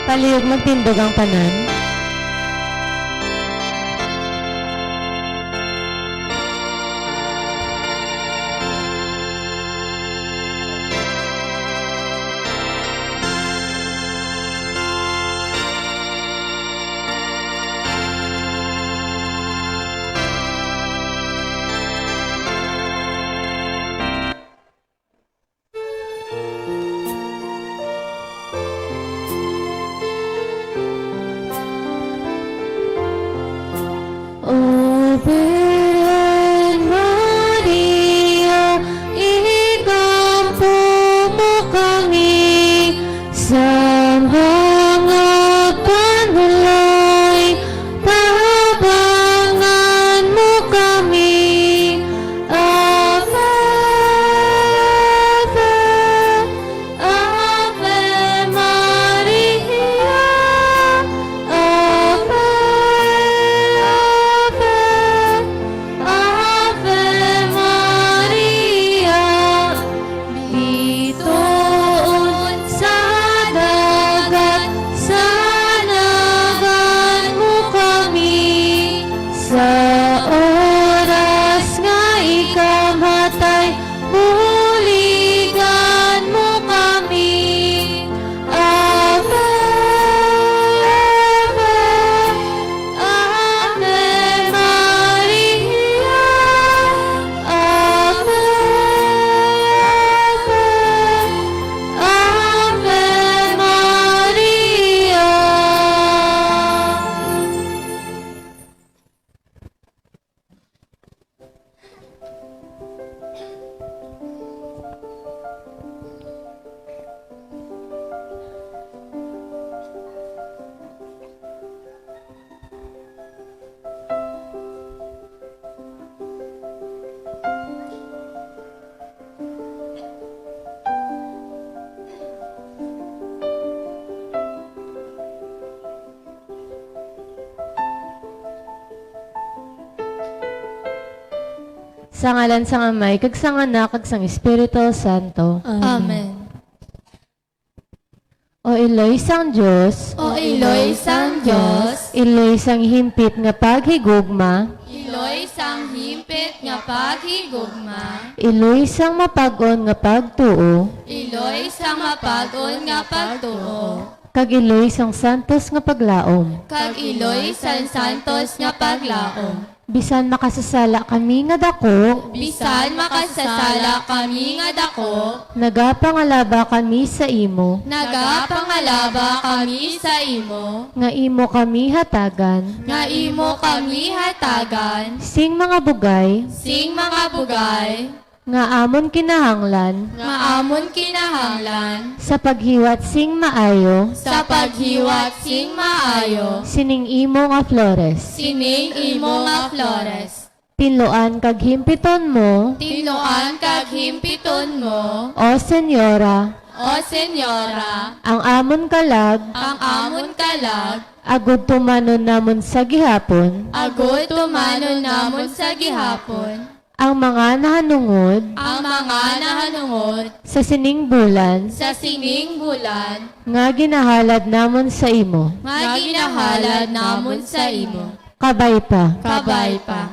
Palihog magtindog ang tanan. Sa ngalan sang Amay, kag sang Anak, kag sang Espiritu Santo. Amen. O Eloy sang Diyos, O Eloy sang Diyos, Eloy sang himpit nga paghigugma, Eloy sang himpit nga paghigugma, Eloy sang mapag-on nga pagtuo, Eloy sang mapag-on nga pagtuo, kag Eloy sang santos nga paglaom. kag Eloy sang santos nga paglaom. Bisan makasasala kami nga dako, Bisan makasasala kami nga dako, nagapangalaba kami sa imo, nagapangalaba kami sa imo, nga imo kami hatagan, nga imo kami hatagan, sing mga bugay, sing mga bugay, nga amon kinahanglan, nga amon kinahanglan, sa paghiwat sing maayo, sa paghiwat sing maayo, sining imo nga flores. sining imo nga flores. Tinloan kag himpiton mo, Tinuan kag himpiton mo, o Senyora, o Senyora, ang amon kalag, ang amon kalag, agud tumanon namon sa gihapon, agud tumanon namon sa gihapon, ang mga nahanungod, ang mga nahanungod, sa sining bulan, sa sining bulan, nga ginahalad namon sa imo. nga ginahalad namon sa imo. Kabay pa. Kabay pa.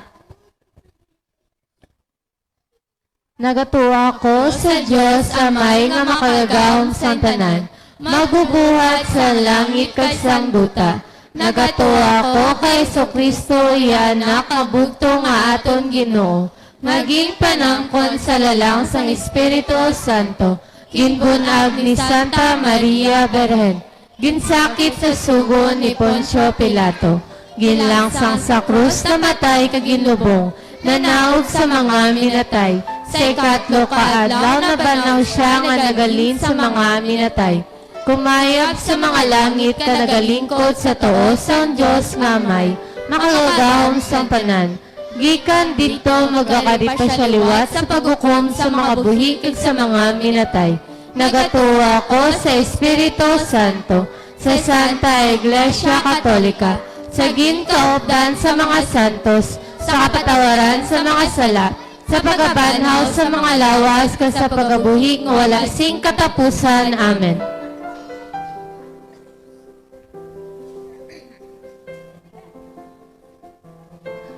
Nagatuwa ko sa Diyos Amay nga makagagahom sang tanan, magbubuhat sa langit kag sang duta. Nagatuwa ko kay Kristo iyan nakabugto nga aton Ginoo. Maging panangkon sa lalang sang Espiritu Santo, ginbunag ni Santa Maria Berhen, ginsakit sa sugo ni Poncio Pilato, ginlangsang sa krus namatay kag ginlubong, nanaog sa mga minatay, sa ikatlo kaadlaw na banaw siya nga nagalin sa mga minatay. Kumayab sa mga langit ka nagalingkod sa tuos sang Diyos nga may, makagagahom sang tanan. Gikan dito magkakari pa siya liwat sa paghukom sa mga buhi kag sa mga minatay. Nagatuwa ko sa Espiritu Santo, sa Santa Iglesia Katolika, sa ginkaopdan sa mga santos, sa kapatawaran sa mga sala, sa pagabanhaw sa mga lawas kag sa pagabuhi nga wala sing katapusan. Amen.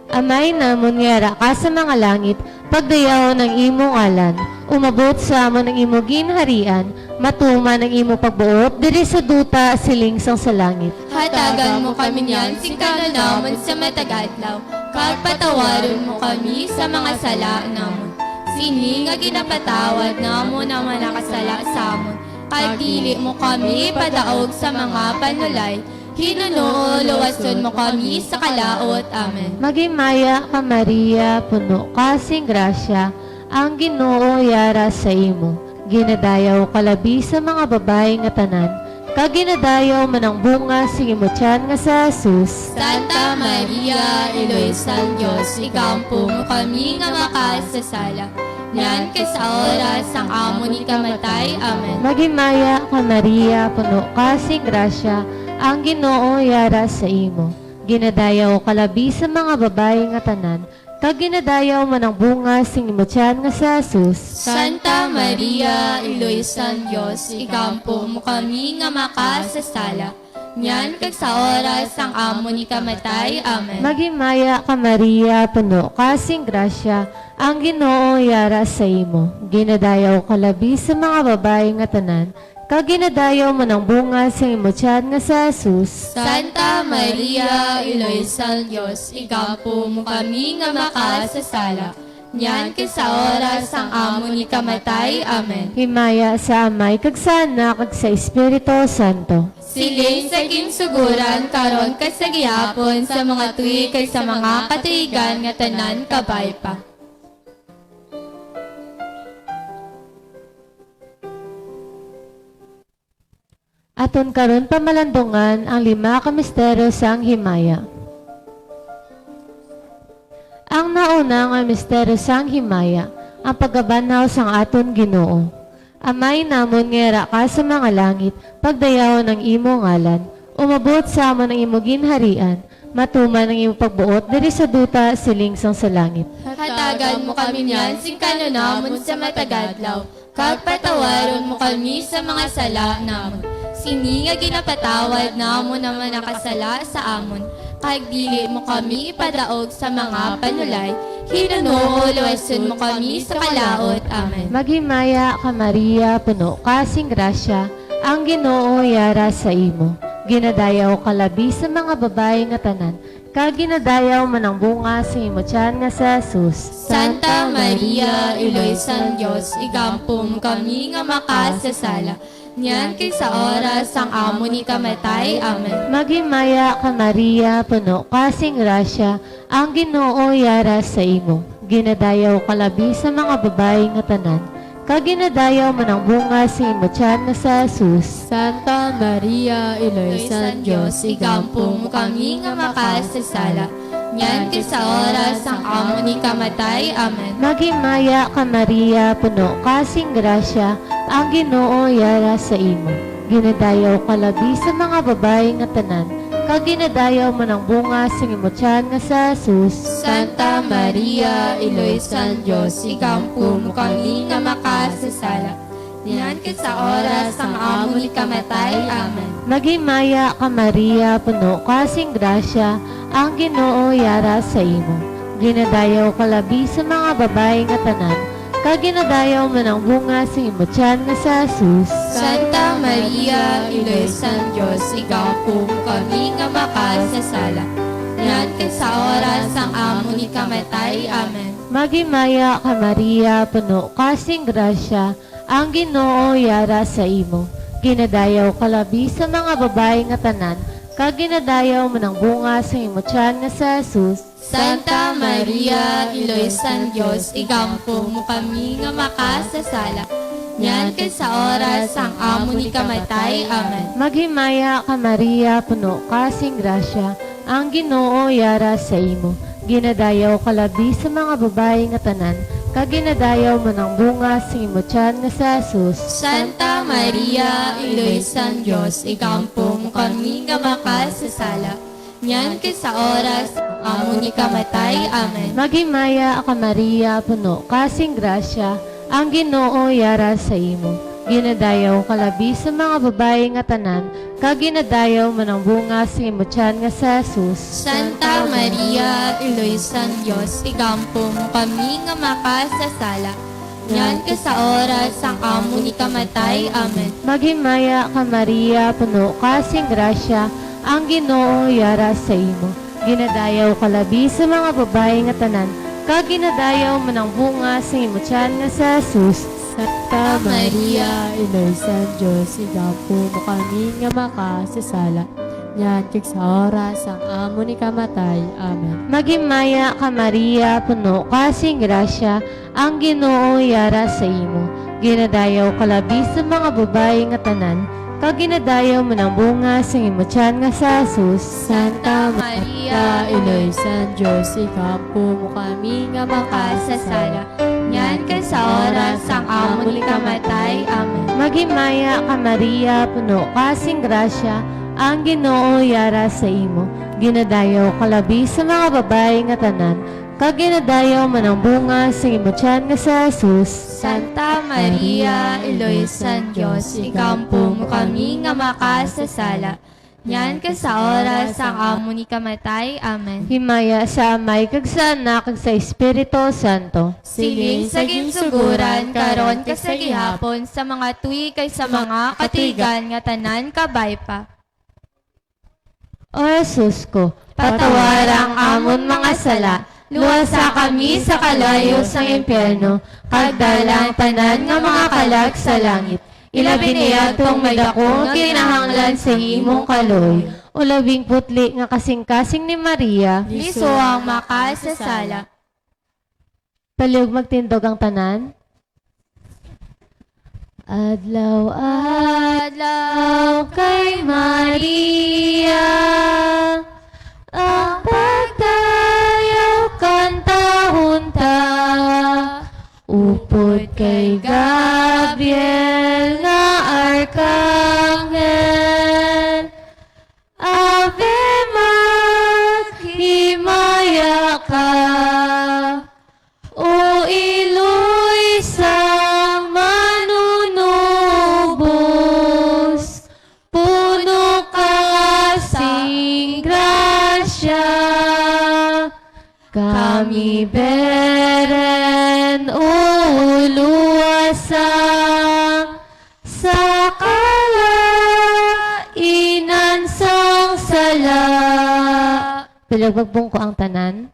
Amay namon nga ka sa mga langit, pagdayaw ng imong ngalan, umabot sa amon ng imo ginharian, matuman ang imo pagbuot, diri sa duta siling sang sa langit. Hatagan mo kami niyan, singkano namon sa matagadlaw, kag patawaron mo kami sa mga sala namon. Sini nga ginapatawad namon ang mga nakasala sa amon, kag dili mo kami padaog sa mga panulay, hinunoo luwason mo kami sa kalaot. Amen. Magimaya ka Maria, puno kasing grasya, ang Ginoo yara sa imo. Ginadayaw kalabi sa mga babae nga tanan, kag ginadayaw man ang bunga sing imo tiyan nga sa Jesus. Santa Maria, Eloy San Diyos, ikampo mo kami nga makasasala. Yan ka sa oras ang amo ni kamatay. Amen. Magimaya ka Maria, puno kasing grasya, ang Ginoo yara sa imo. Ginadayaw kalabi sa mga babae nga tanan, kag ginadayaw man ang bunga sing imo tiyan nga sa Jesus. Santa Maria, Eloy San Diyos, ikampo mo kami nga makasasala. Yan kag sa oras ang amo ni kamatay. Amen. Magimaya ka Maria, puno kasing grasya, ang Ginoo yara sa imo. Ginadayaw kalabi sa mga babae nga tanan, kag ginadayaw man ang bunga sa imo tiyan nga sa Jesus. Santa Maria, Eloy San Diyos, ikampo mo kami nga makasasala. Yan kag sa oras ang amo ni kamatay. Amen. Himaya sa Amay, kag sa Anak, kag sa Espiritu Santo. Siling sa ginsuguran karon kag sa gihapon sa mga tuig kag sa mga katuigan nga tanan kabay pa. Aton karon pamalandungan ang 5 ka misteryo sang himaya. Ang nauna nga misteryo sang himaya, ang pagabanaw sang aton Ginoo. Amay namon ngera ka sa mga langit, pagdayaw ng imo ngalan, umabot sa amon ang imo ginharian, Matuman ang iyong pagbuot, diri sa duta, siling sang sa langit. Hatagan mo kami niyan, sing kanunamon sa matagadlaw. Kag patawaron mo kami sa mga sala namon. Sini nga ginapatawad namon naman nakasala sa amon. Kag dili mo kami ipadaog sa mga panulay. Hinunoo, luwason mo kami sa kalaot. Amen. Maghimaya ka Maria, puno kasing grasya, ang Ginoo yara sa imo. Ginadayaw ka labi sa mga babae nga tanan, kag ginadayaw man ang bunga sa imo tiyan nga sa Jesus. Santa Maria, Iloy San Diyos, igampom kami nga makasasala. Niyan kay sa oras ang amo ni kamatay. Amen. Maghimaya ka Maria, puno kasing grasya, ang Ginoo yara sa imo. Ginadayaw ka labi sa mga babae nga tanan, kag ginadayaw man ang bunga sa imo tiyan nga sa Jesus. Santa Maria, Iloy San Diyos, igampom kami nga makasasala. Niyan kay sa oras ang amo ni kamatay. Amen. Maghimaya ka Maria, puno kasing grasya, ang Ginoo yara sa imo. Ginadayaw ka labi sa mga babae nga tanan, kag ginadayaw man ang bunga sa imo tiyan nga sa Jesus. Santa Maria, Iloy San Diyos, igampom kami nga makasasala. Niyan kay sa oras ang amo ni kamatay. Amen. Maghimaya ka Maria, puno kasing grasya, ang Ginoo yara sa imo. Ginadayaw ka labi sa mga babae nga tanan, kag ginadayaw man ang bunga sa imo tiyan nga sa Jesus. Santa Maria, Iloy San Diyos, igampom kami nga makasasala. Niyan kay sa oras ang amo ni kamatay. Amen. Maghimaya ka Maria, puno kasing grasya, ang Ginoo yara sa imo. Ginadayaw ka labi sa mga babae nga tanan, kag ginadayaw man ang bunga sa imo tiyan nga sa Jesus. Santa Maria, Iloy San Diyos, igampom kami nga makasasala. Niyan kay sa oras ang amo ni kamatay. Amen. Maghimaya ka Maria, puno kasing grasya, ang Ginoo yara sa imo. Ginadayaw ka labi sa mga babae nga tanan, kag ginadayaw man ang bunga sa imo tiyan nga sa Jesus. Santa Maria, Iloy San Diyos, igampom kami nga makasasala. Niyan kay sa oras ang amo ni kamatay. Amen. Maghimaya ka Maria, puno kasing grasya, ang Ginoo yara sa imo. Ginadayaw ka labi sa mga babae nga tanan, kag ginadayaw man ang bunga sa imo tiyan nga sa Jesus. Santa Maria, Iloy San Diyos, igampom kami nga makasasala. Niyan kay sa oras ang amo ni kamatay. Amen. Maghimaya ka Maria, puno kasing grasya, ang Ginoo yara sa imo. Ginadayaw ka labi sa mga babae nga tanan, kag ginadayaw man ang bunga sa imo tiyan nga sa Jesus. Santa Maria, Iloy San Diyos, igampom kami nga makasasala. Niyan kay sa oras ang amo ni kamatay. Amen. Maghimaya ka Maria, puno kasing grasya, ang Ginoo yara sa imo. Ginadayaw ka labi sa mga babae nga tanan, kag ginadayaw man ang bunga sa imo tiyan nga sa Jesus. Santa Maria, Iloy San Diyos, igampom kami nga makasasala. Niyan kay sa oras ang amo ni kamatay. Amen. Maghimaya ka Maria, puno kasing grasya, ang Ginoo yara sa imo. Ginadayaw ka labi sa mga babae nga tanan, kag ginadayaw man ang bunga sa imo tiyan nga sa Jesus. Santa Maria, Iloy San Diyos, igampom kami nga makasasala. Niyan kay sa oras ang amo ni kamatay. Amen. Himaya sa Amay, kag sa Anak, kag sa Espiritu Santo. Siling sa ginsuguran, karon kag sa gihapon, sa mga tuig kay sa mga katigan nga tanan kabay pa. O Jesus ko, Patawarang amon mga sala, luwasa kami sa kalayo sa impyerno, kag dalang tanan nga mga kalag sa langit. Ilabi niya tong madako nga kinahanglan sa imong kaloy. o labing putli nga kasing-kasing ni Maria, Liso ang makasasala. paliog magtindog ang tanan. Adlaw, adlaw kay Maria, ang pagtayaw kantahon ta, upod kay Gabriel nga arkanghel. Ave Maria, kami beren uluwasang sa kalainan sang sala. Palagbagpong ko ang tanan.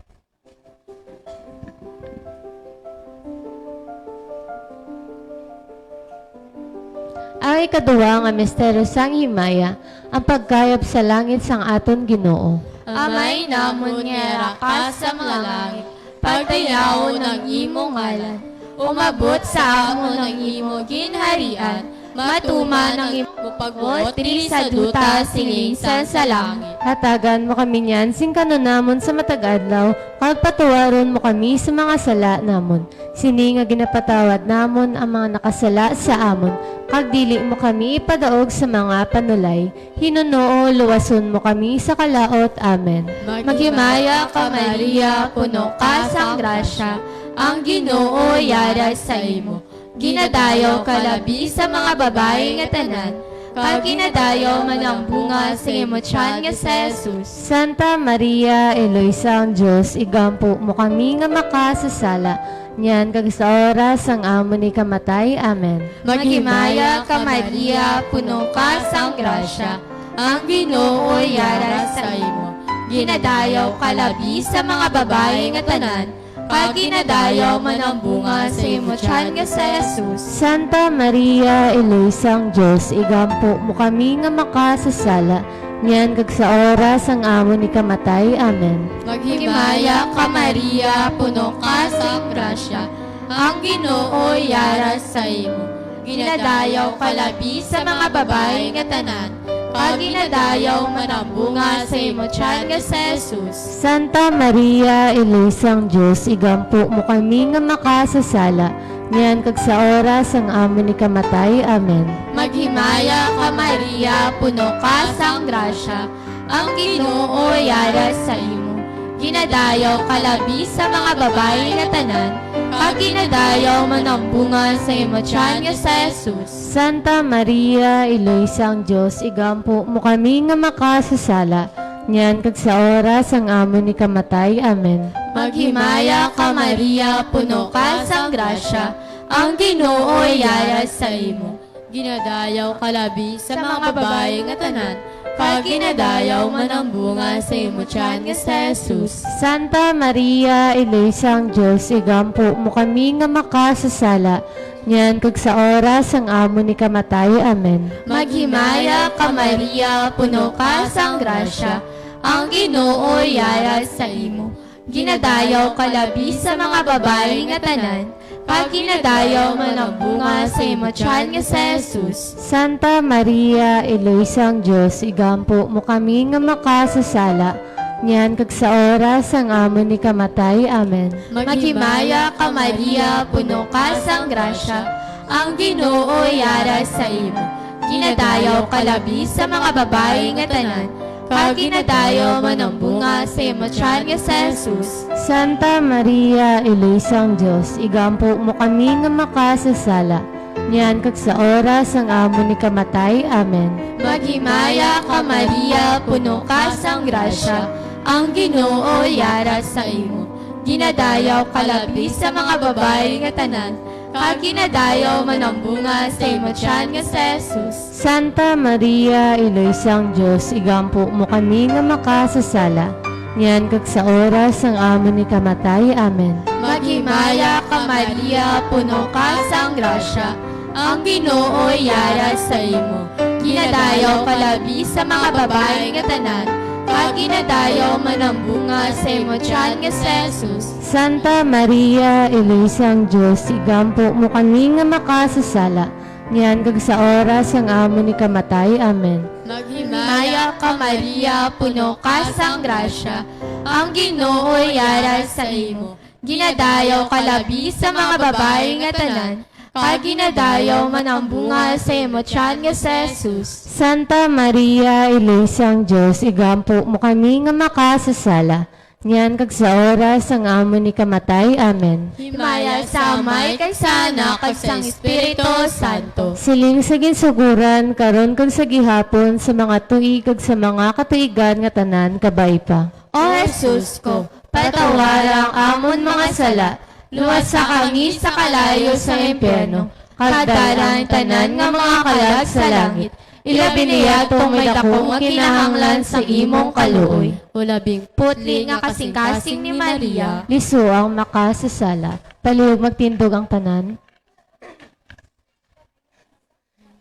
Ang ikaduwa nga misteryo sang himaya, ang pagkayop sa langit sang aton Ginoo. Amay namon nga ka sa mga langit, pagtayaw ng imong ngalan, umabot sa amon ng imo ginharian, matuma ng imo pagbuot sa duta singing sa langit. Hatagan mo kami niyan, sing kanunamon sa matag-adlaw, pagpatawaron mo kami sa mga sala namon. Sini nga ginapatawad namon ang mga nakasala sa amon, kagdili mo kami ipadaog sa mga panulay. Hinunoo, luwason mo kami sa kalaot. Amen. Maghimaya ka Maria, puno ka sang grasya, ang Ginoo yara sa imo. Ginadayaw ka labi sa mga babae nga tanan, kag ginadayaw man ang bunga sa imo tiyan nga sa Jesus. Santa Maria, Eloisa ang Diyos, igampo mo kami nga makasasala. Nyan kag sa oras ang amo ni kamatay. Amen. Maghimaya ka Maria, puno ka sang grasya, ang Ginoo yara sa imo. Ginadayaw ka labi sa mga babae nga tanan, kag ginadayaw man ang bunga sa imo tiyan nga sa Jesus. Santa Maria, Eloisa ang Diyos, igampo mo kami nga makasasala. Nyan kag sa oras ang amo ni kamatay. Amen. Maghimaya ka Maria, puno ka sang grasya, ang Ginoo yara sa imo. Ginadayaw ka labi sa mga babae nga tanan, kag ginadayaw man ang bunga sa imo tiyan nga sa Jesus. Santa Maria, Eloisa ang Diyos, igampo mo kami nga makasasala. Nyan kag sa oras ang amo ni kamatay. Amen. Maghimaya ka Maria, puno ka sang grasya, ang Ginoo yara sa imo. Ginadayaw ka labi sa mga babae nga tanan, kag ginadayaw man ang bunga sa imo tiyan nga sa Jesus. Santa Maria, Eloisa ang Diyos, igampo mo kami nga makasasala. Nyan kag sa oras ang amo ni kamatay. Amen. Maghimaya ka Maria, puno ka sang grasya, ang Ginoo yara sa imo. Ginadayaw ka labi sa mga babae nga tanan, kag ginadayaw man ang bunga sa imo tiyan nga sa Jesus. Santa Maria, Eloisa ang Diyos, igampo mo kami nga makasasala. Nyan kag sa oras ang amo ni kamatay. Amen. Maghimaya ka Maria, puno ka sang grasya, ang Ginoo yara sa imo. Ginadayaw ka labi sa mga babae nga tanan, kag ginadayaw man ang bunga sa imo tiyan nga sa Jesus. Santa Maria, Eloisa ang Diyos, igampo mo kami nga makasasala. Nyan kag sa oras ang amo ni kamatay. Amen. Maghimaya ka Maria, puno ka sang grasya, ang Ginoo yara sa imo. Ginadayaw ka labi sa mga babae nga tanan, kag ginadayaw man ang bunga sa imo tiyan nga sa Jesus. Santa Maria, Eloisa ang Diyos, igampo mo kami nga makasasala. Nyan kag sa oras ang amo ni kamatay. Amen. Maghimaya ka Maria, puno ka sang grasya, ang Ginoo yara sa imo. Ginadayaw ka labi sa mga babae nga tanan, kag ginadayaw man ang bunga sa imo tiyan nga sa Jesus. Santa Maria, Eloisa ang Diyos, igampo mo kami nga makasasala. Nyan kag sa oras ang amo ni kamatay. Amen. Maghimaya ka Maria, puno ka sang grasya, ang Ginoo yara sa imo. Ginadayaw ka labi sa mga babae nga tanan, kag ginadayaw man ang bunga sa imo tiyan nga sa Jesus. Santa Maria, Eloisa ang Diyos, igampo mo kami nga makasasala. Nyan kag sa oras ang amo ni kamatay. Amen. Maghimaya ka Maria, puno ka sang grasya, ang Ginoo yara sa imo. Ginadayaw ka labi sa mga babae nga tanan, kag ginadayaw man ang bunga sa imo tiyan nga sa Jesus. Santa Maria, Eloisa ang Diyos, igampo mo kami nga makasasala. Nyan kag sa oras ang amo ni kamatay. Amen. Himaya sa Amay kay sa Anak kag sa Espiritu Santo. Siling sa ginsuguran, karon kag sa gihapon, sa mga tuig kag sa mga katuigan nga tanan, kabay pa. O Jesus ko, patawarang amon mga sala, luwat sa kami sa kalayo sa impyerno, kagdalang tanan nga mga kalag sa langit, ilabi niya itong may dakong nga kinahanglan sa imong kaluoy. Ulabing Putli nga kasing-kasing ni Maria, Liso ang makasasala, palihog magtindog ang tanan.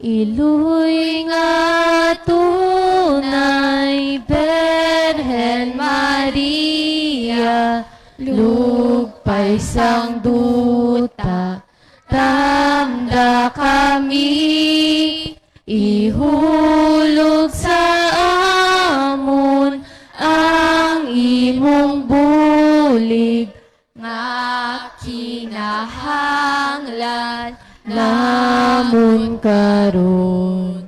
Iluy nga tunay, Berhen Maria, lugpay sang duta, tamda kami, ihulog sa amon ang imong bulig, nga kinahanglan, namon karon.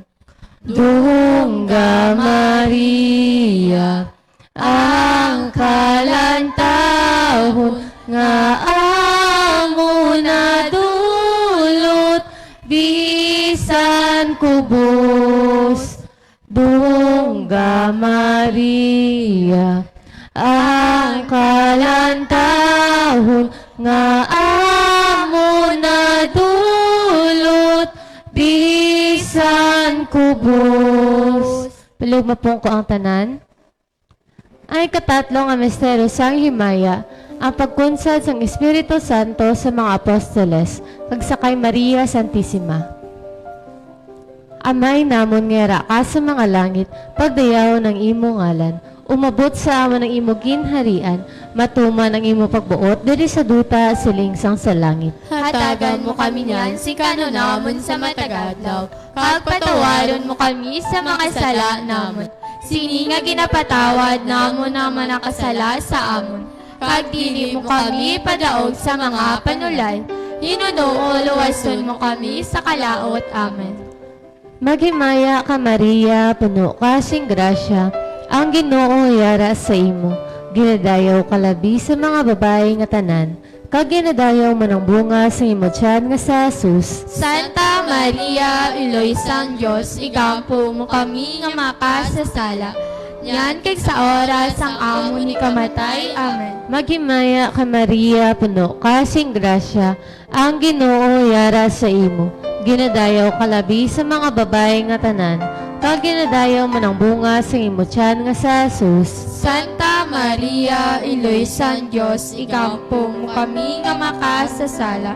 Dungga Maria, ang kalantahon nga amo na dulot, bisan kubos. Dungga Maria, ang kalantahon nga amo na dulot, bisan kubos. Palugma pong ko ang tanan. Ay katatlo nga misteryo sang himaya, ang pagkunsad sang Espiritu Santo sa mga apostoles, pagsakay Maria Santissima. Amay namon ngera ka sa mga langit, pagdayaw ng imo ngalan, umabot sa amon ng imo ginharian, matuman ang imo pagbuot, diri sa duta siling sang sa langit. hatagan mo kami niyan, si kanunamon sa matagadlaw, kagpatawaron mo kami sa mga sala namon, sini nga ginapatawad namon ang manakasala sa amon, kagdili mo kami padaog sa mga panulay, hinunoo luwason mo kami sa kalaot. Amen. Maghimaya ka Maria, puno ka sing grasya, ang Ginoo yara sa imo. Ginadayaw ka labi sa mga babae nga tanan, kag ginadayaw man ang bunga sa imo tiyan nga sa Jesus. Santa Maria, Iloy sang Diyos, igampo mo kami nga makasasala, yan kay sa oras ang amo ni kamatay. Amen. Maghimaya ka Maria, puno ka sing grasya, ang Ginoo yara sa imo. Ginadayaw ka labi sa mga babae nga tanan, kag ginadayaw man ang bunga sa imo tiyan nga sa Jesus. Santa Maria, Iloy sang Diyos, igampo mo kami nga makasasala,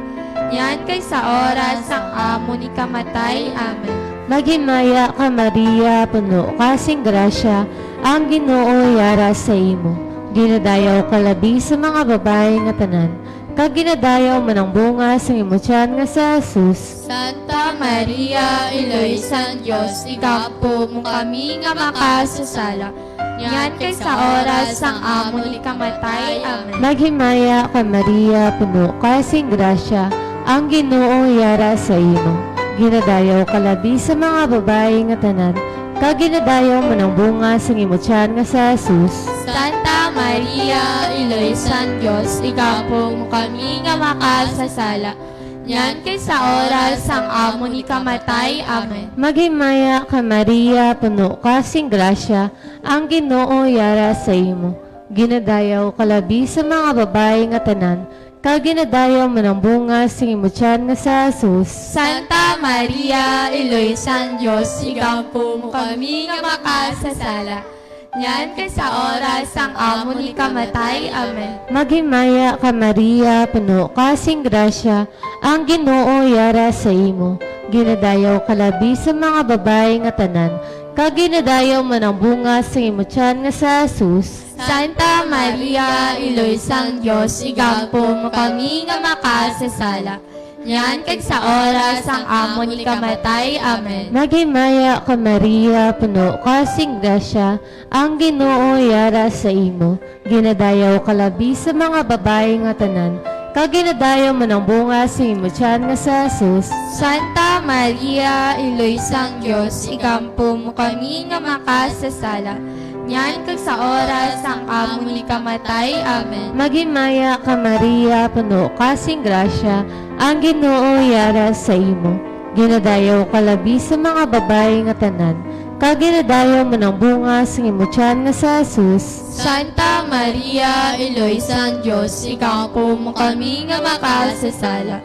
yan kay sa oras ang amo ni kamatay. Amen. Maghimaya ka Maria, puno ka sing grasya, ang Ginoo yara sa imo. Ginadayaw ka labi sa mga babae nga tanan, kag ginadayaw man ang bunga sa imo tiyan nga sa Jesus. Santa Maria, Iloy sang Diyos, igampo mo kami nga makasasala, yan kay sa oras ang amo ni kamatay. Amen. Maghimaya ka Maria, puno ka sing grasya, ang Ginoo yara sa imo. Ginadayaw ka labi sa mga babae nga tanan, kag ginadayaw man ang bunga sa imo tiyan nga sa Jesus. Santa Maria, Iloy sang Diyos, igampo mo kami nga makasasala, yan kay sa oras ang amo ni kamatay. Amen. Maghimaya ka Maria, puno ka sing grasya, ang Ginoo yara sa imo. Ginadayaw ka labi sa mga babae nga tanan, kag ginadayaw man ang bunga sa imo tiyan nga sa Jesus. Santa Maria, Iloy sang Diyos, igampo mo kami nga makasasala, yan kay sa oras ang amo ni kamatay. Amen. Maghimaya ka Maria, puno ka sing grasya, ang Ginoo yara sa imo. Ginadayaw ka labi sa mga babae nga tanan, kag ginadayaw man ang bunga sa imo tiyan nga sa Jesus. Santa Maria, Iloy sang Diyos, igampo mo kami nga makasasala, yan kay sa oras ang amo ni kamatay. Amen. Maghimaya ka Maria, puno ka sing grasya, ang Ginoo yara sa imo. Ginadayaw ka labi sa mga babae nga tanan, kag ginadayaw man ang bunga sa imo tiyan nga sa Jesus. Santa Maria, Iloy sang Diyos, igampo mo kami nga makasasala, yan kag sa oras ang amo ni kamatay. Amen. Maghimaya ka Maria, puno ka sing grasya, ang Ginoo yara sa imo. Ginadayaw ka labi sa mga babae nga tanan, kaginadayo mo ng bunga sa imutyan nga sa Jesus. Santa Maria, Eloisa ng Diyos, ikampo mo kami nga makasasala.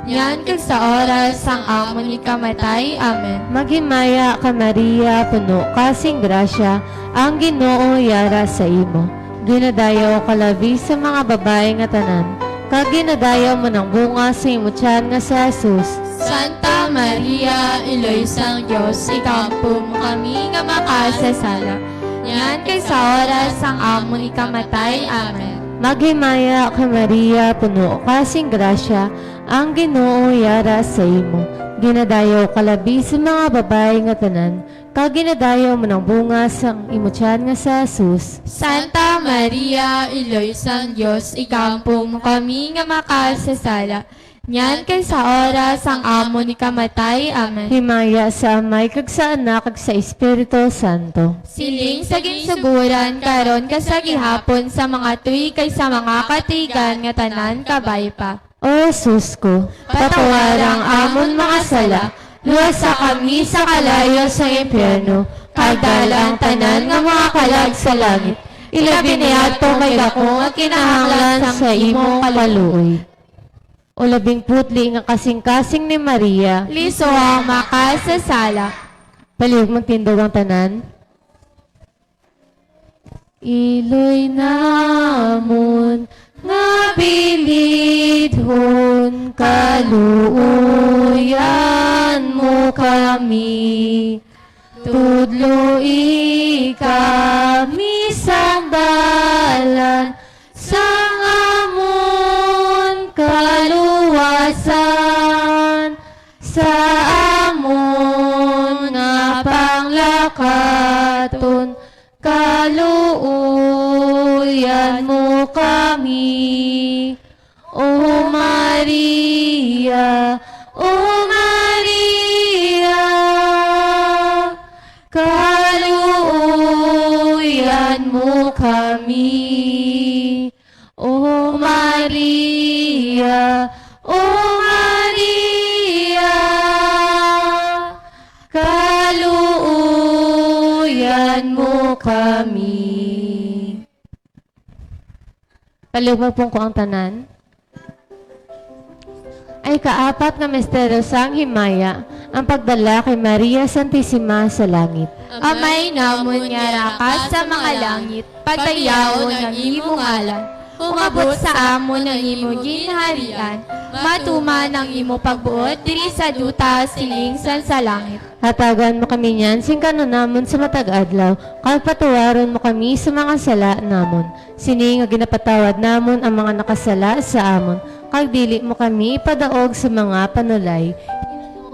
Yan kag sa oras ang amo ni kamatay. Amen. Maghimaya ka Maria, puno kasing grasya, ang Ginoo yara sa imo. Ginadayo ka labi sa mga babae nga tanan, kaginadayo mo ng bunga sa imutyan nga sa Jesus. Santa Maria, Eloisa ng Diyos, ikampo mo kami nga makasasala. Yan kag sa oras ang amo ni kamatay. Amen. Maghimaya ka Maria, puno kasing grasya, ang Ginoo yara sa imo. Ginadayo ka labi sa mga babae nga tanan, kaginadayo mo ng bunga sa imutyan nga sa Jesus. Santa Maria, Eloisa ng Diyos, ikampo mo kami nga makasasala. Yan kay sa oras ang amo ni kamatay. Amen. Himaya sa Amay kag sa Anak kag sa Espiritu Santo. Siling sa ginsuguran karon kasagihapon sa mga tuy kay sa mga katigan nga tanan kabay pa. O Jesus ko, patawarang amon mga sala, luwas sa kami sa kalayo sa impyerno, kagdala ang tanan nga mga kalag sa langit. Ilabi niya to may dako nga kinahanglan sa imong kaluoy. O labing putli nga kasing-kasing ni Maria, Liso ang makasasala. palihog magtindog ang tanan. Iloy namon nga bilidhon, kaluoyan mo kami. Tudloi kami sa dalan, sang amon kaluwasan, sa amon nga panglakaton, kaluoyan mo kami. O Maria, O Maria, kaluoyan mo kami. O Maria, O Maria, kaluoyan mo kami. Palihog po ko ang tanan. Ay kaapat na misteryo sang himaya, ang pagdala kay Maria Santissima sa langit. Amay namon nga rakas sa mga langit, pagtayaon ng imong ngalan. Umabot sa amon ng imong ginharian, matuman ang imo pagbuot diri sa duta silingsan sa langit. Hatagan mo kami niyan, singkano namon sa matag adlaw, kalpatawaron mo kami sa mga sala namon. Sini nga ginapatawad namon ang mga nakasala sa amon, kagdili mo kami ipadaog sa mga panulay.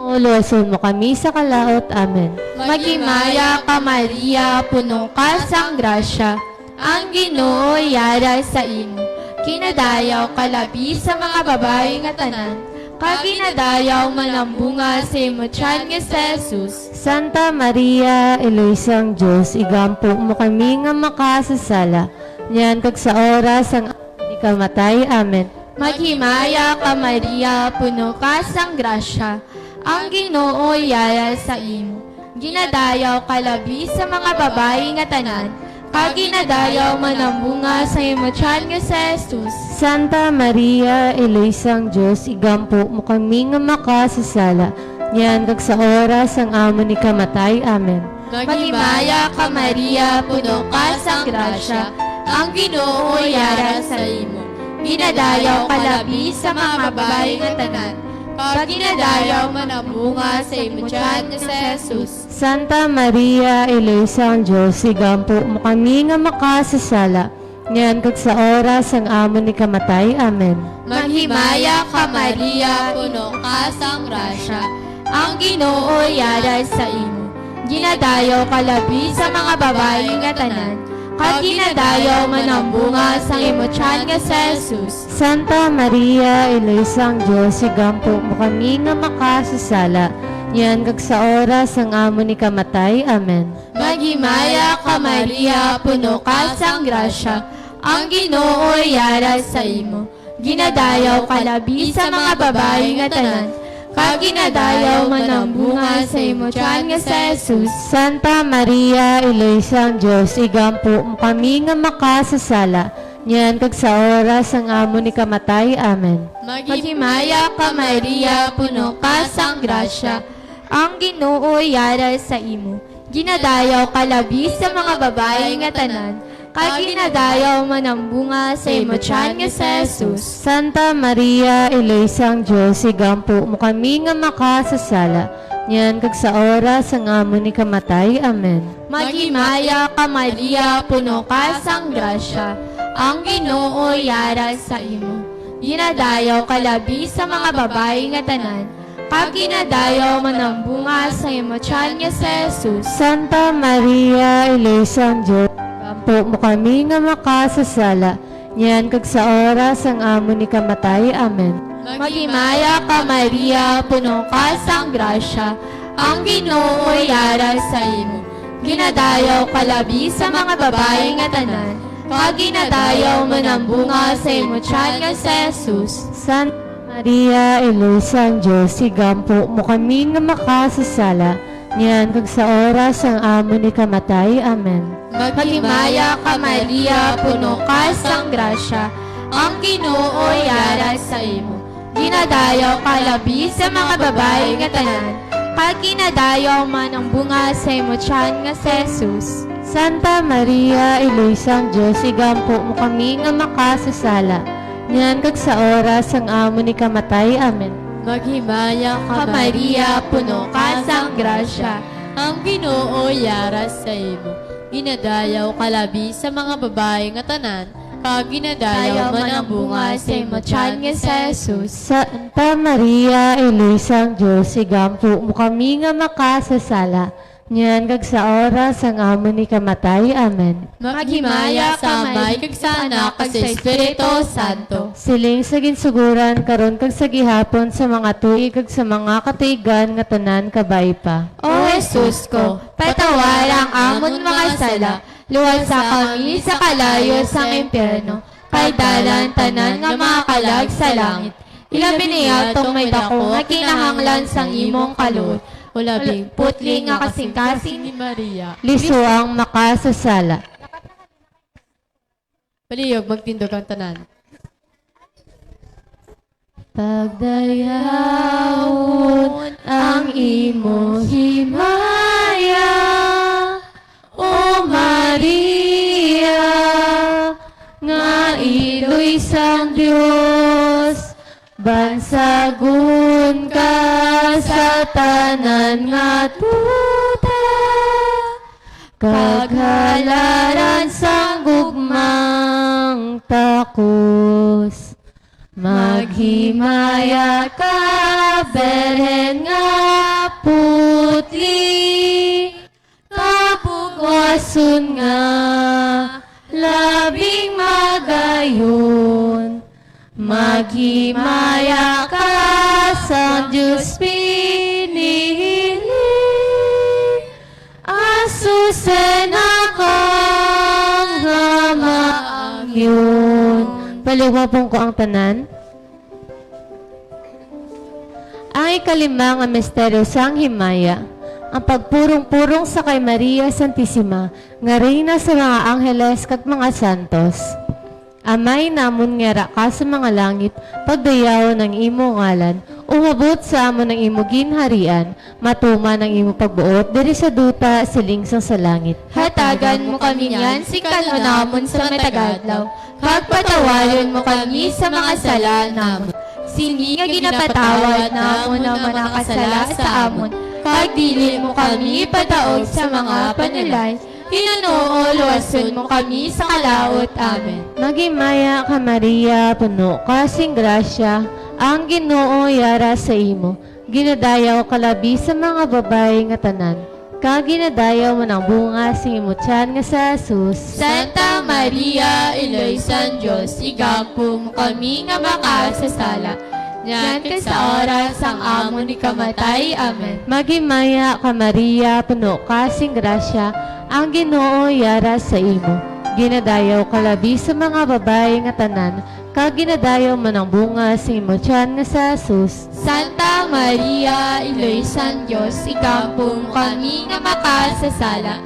Luwason mo kami sa kalaot. Amen. Maghimaya ka Maria, puno ka sang grasya, ang Ginoo yara sa imo. Kinadayaw ka labi sa mga babae nga tanan, kaginadayaw man ang bunga sa imo tiyan nga sa Jesus. Santa Maria, Eloisang Diyos, igampo mo kami nga makasasala, niyan kag sa oras ang di kamatay. Amen. Maghimaya ka Maria, puno ka sang grasya, ang Ginoo yara sa imo. Ginadayaw ka labi sa mga babae nga tanan, kaginadayaw man ang bunga sa imo tiyan nga sa Jesus. Santa Maria, Eloisang Diyos, igampo mo kami nga makasasala, niyan kag sa oras ang amo ni kamatay. Amen. Maghimaya ka Maria, puno ka sang grasya, ang Ginoo yara sa imo. Ginadayaw ka labi sa mga babae nga tanan, kaginadayaw man ang bunga sa imo tiyan nga sa Jesus. Santa Maria, Eloisang Diyos, igampo mo kami nga makasasala, niyan kag sa oras ang amo ni kamatay. Amen. Maghimaya ka Maria, puno ka sang grasya, ang Ginoo yara sa imo. Ginadayaw ka labi sa mga babae nga tanan, kaginadayaw man ang bunga sa imo tiyan nga sa Jesus. Santa Maria, Eloisang Diyos, igampo mo kami nga makasasala, niyan kag sa oras ang amo ni kamatay. Amen. Maghimaya ka Maria, puno ka sang grasya, ang Ginoo yara sa imo. Ginadayaw ka labi sa mga babae nga tanan, kag ginadayaw man ang bunga sa imo tiyan nga sa Jesus. Santa Maria, Iloysang Diyos, igampo mo kami nga makasasala, niyan kag sa oras ang amo ni kamatay. Amen. Maghimaya ka Maria, puno ka sang grasya, ang Ginoo yara sa imo. Ginadayaw ka labi sa mga babae nga tanan, kag ginadayaw man ang bunga sa imo tiyan nga sa Jesus. Santa Maria, Iloysang Diyos, igampo mo kami nga makasasala, niyan kag sa oras ang amo ni kamatay. Amen. Maghimaya ka Maria, puno ka sang grasya, ang Ginoo yara sa imo. Ginadayaw ka labi sa mga babae nga tanan, kag ginadayaw man ang bunga sa imo tiyan nga sa Jesus. Santa Maria, Iloysang Diyos, igampo mo kami nga makasasala, niyan kag sa oras ang amo ni kamatay. Amen. Maghimaya ka Maria, puno ka sang grasya, ang Ginoo yara sa imo. Ginadayaw ka labi sa mga babae nga tanan, kag ginadayaw man ang bunga sa imo tiyan nga sa Jesus. Santa Maria, Iloysang Diyos, igampo mo kami nga makasasala, niyan kag sa oras ang amo ni kamatay. Amen. Maghimaya ka Maria, puno ka sang grasya, ang Ginoo yara sa imo. Ginadayaw ka labi sa mga babae nga tanan, kag ginadayaw man ang bunga sa imo tiyan nga sa Jesus. Santa Maria, Iloysang Diyos, igampo mo kami nga makasasala, niyan kag sa oras ang amo ni kamatay. Amen. Maghimaya Ka Maria, puno ka sang grasya, ang Ginoo yara sa imo. Ginadayaw ka labi sa mga babae nga tanan, kag ginadayaw man ang bunga sa imo tiyan nga sa Jesus. Santa Maria, Iloysang Diyos, igampo mo kami nga makasasala, niyan kag sa oras ang amo ni kamatay. Amen. Maghimaya sa Amay kag sa Anak kag sa Espiritu Santo. Siling sa ginsuguran karon kag sa gihapon sa mga tuig kag sa mga katuigan nga tanan kabay pa. O Jesus ko, patawar ang amon mga sala, luwad sa kami sa kalayo sang impyerno, kay dalan tanan nga mga kalag sa langit. Ilabi niya tong may dako nga kinahanglan sang imong kaluot, ulabing putli nga kasing-kasing ni Maria. Liso ang makasasala. Paliyog magtindog ang tanan. Pagdayawon ang imo himaya, O Maria, nga iloy sang Dios, bansagun ka sa tanan nga tuta, kaghalaran sang gugmang takos. Maghimaya ka, Beren nga putli, kapugwason nga labing magayon. Maghimaya ka sa Diyos pinili, asusen akong hamaangyon. Paliwapong ko ang tanan. Ang ikalima nga misteryo sang himaya, ang pagpurong-purong sa kay Maria Santissima, nga reyna sa mga angheles kag mga santos. Amay namon nga ka sa mga langit, pagdayaw ng imo ngalan, umabot sa amo ng imo ginharian, matuma ng imo pagbuot, diri sa duta silingsang sa langit. Hatagan mo kami niyan, si kanunamon sa matagadlaw. Pagpatawarin mo kami sa mga sala namon. Sini nga ginapatawad namon na manakasala sa amon. Pagdili mo kami pataog sa mga panalay. Hinanoo, luwason mo kami sa kalaot. Amen. Maghimaya ka Maria, puno ka sing grasya, ang Ginoo yara sa imo. Ginadayaw ka labi sa mga babae nga tanan, kag ginadayaw mo ng bunga sing imo tiyan nga sa Jesus. Santa Maria, Iloy San Diyos, igampo mo kami nga makasasala. Yan kay sa oras ang amo ni kamatay. Amen. Maghimaya ka Maria, puno ka sing grasya, ang Ginoo yara sa imo. Ginadayaw ka labi sa mga babae nga tanan, kaginadayo man ang bunga sa imo tiyan nga sa Jesus. Santa Maria, Iloy San Diyos, ikampo mo kami nga makasasala.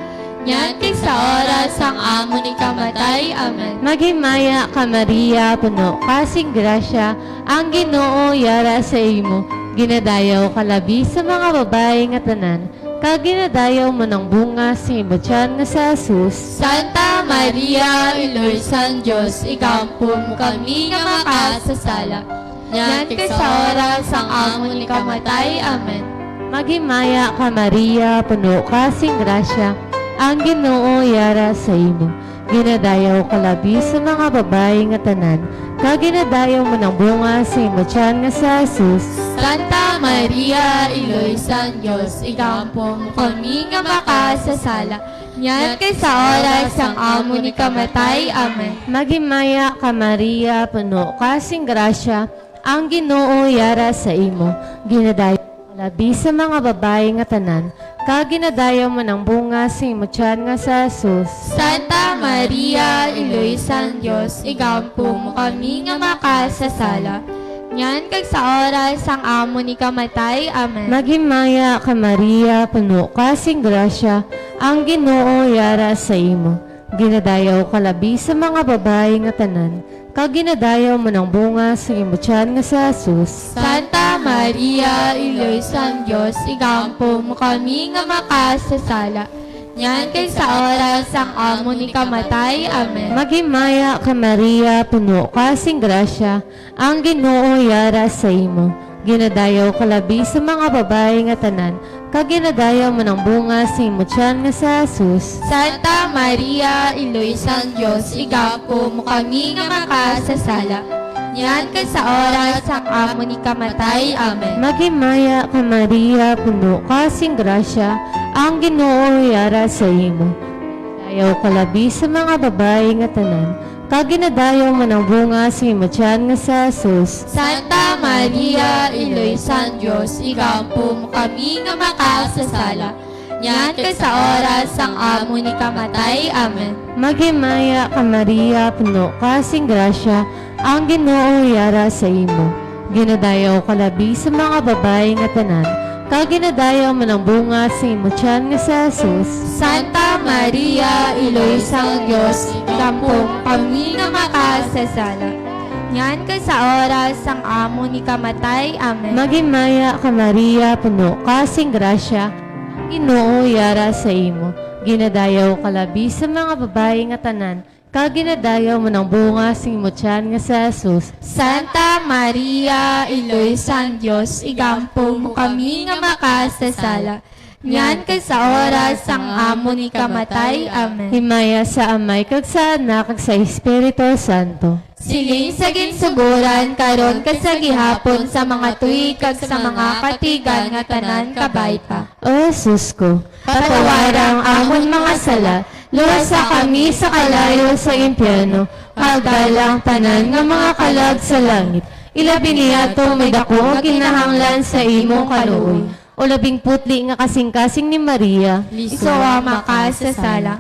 Nyan kay sa oras ang amo ni kamatay. Amen. Maghimaya ka Maria, puno kasing grasya, ang Ginoo yara sa imo. Ginadayaw ka labi sa mga babae nga tanan, kaginadayaw mo ng bunga sa imo tiyan nga sa Jesus. Santa Maria, Iloy San Diyos, ikampo mo kami nga makasasala. Nyan kay sa oras ang amo ni kamatay. Amen. Maghimaya ka Maria, puno kasing grasya, ang Ginoo yara sa imo. Ginadayaw ka labi sa mga babae nga tanan, kaginadayaw mo ng bunga sa imo tiyan nga sa Jesus. Santa Maria, Iloy San Diyos, ikampo mo kami nga makasasala. Nyan kay sa oras ang amo ni kamatay. Amen. Maghimaya ka Maria, puno kasing grasya, ang Ginoo yara sa imo. Ginadayaw ka labi sa mga babae nga tanan, kaginadayaw mo ng bunga sa imo tiyan nga sa Jesus. Santa Maria, Iloy San Diyos, ikampo mo kami nga makasasala. Nyan kag sa oras ang amo ni kamatay. Amen. Maghimaya ka Maria, puno kasing grasya, ang Ginoo yara sa imo. Ginadayaw ka labi sa mga babae nga tanan, kaginadayaw mo ng bunga sa imo tiyan nga sa Jesus. Santa Maria, Iloy San Diyos, ikampo mo kami nga makasasala. Nyan kay sa oras ang amo ni kamatay. Amen. Maghimaya ka Maria, puno kasing grasya, ang Ginoo yara sa imo. Ginadayaw ka labi sa mga babae nga tanan, kaginadayaw mo ng bunga sa imo tiyan nga sa Jesus. Santa Maria, Iloy San Diyos, ikampo mo kami nga makasasala. Nyan kay sa oras ang amo ni kamatay. Amen. Maghimaya ka Maria, puno kasing grasya, ang Ginoo yara sa imo. Ginadayaw ka labi sa mga babae nga tanan, kaginadayaw mo ng bunga sa imo tiyan nga sa Jesus. Santa Maria, Iloy San Diyos, ikampo mo kami nga makasasala. Nyan kay sa oras ang amo ni kamatay. Amen. Maghimaya ka Maria, puno kasing grasya, ang Ginoo yara sa imo. Ginadayaw ka labi sa mga babae nga tanan, kaginadayaw mo ng bunga sa imo tiyan nga sa Jesus. Santa Maria, Iloy San Diyos, ikampo mo kami nga makasasala. Nyan kay sa oras ang amo ni kamatay. Amen. Maghimaya ka Maria, puno kasing grasya, ang Ginoo yara sa imo. Ginadayaw ka labi sa mga babae nga tanan, kaginadayaw mo ng bunga sa imo tiyan nga sa Jesus. Santa Maria, Iloy San Diyos, ikampo mo kami nga makasasala. Nyan kay sa oras ang amo ni kamatay. Amen. Himaya sa Amay kag sa Anak kag sa Espiritu Santo. Siling sa ginsuguran karon kag sa gihapon sa mga tuig kag sa mga katigan nga tanan kabay pa. O Jesus ko, patawarang amon mga sala, luwasa kami sa kalayo sa impyerno, pagdalang tanan nga mga kalag sa langit. Ilabi niya to may dako kinahanglan sa imong kaluoy. O labing putli nga kasing-kasing ni Maria, Lisowa makasasala.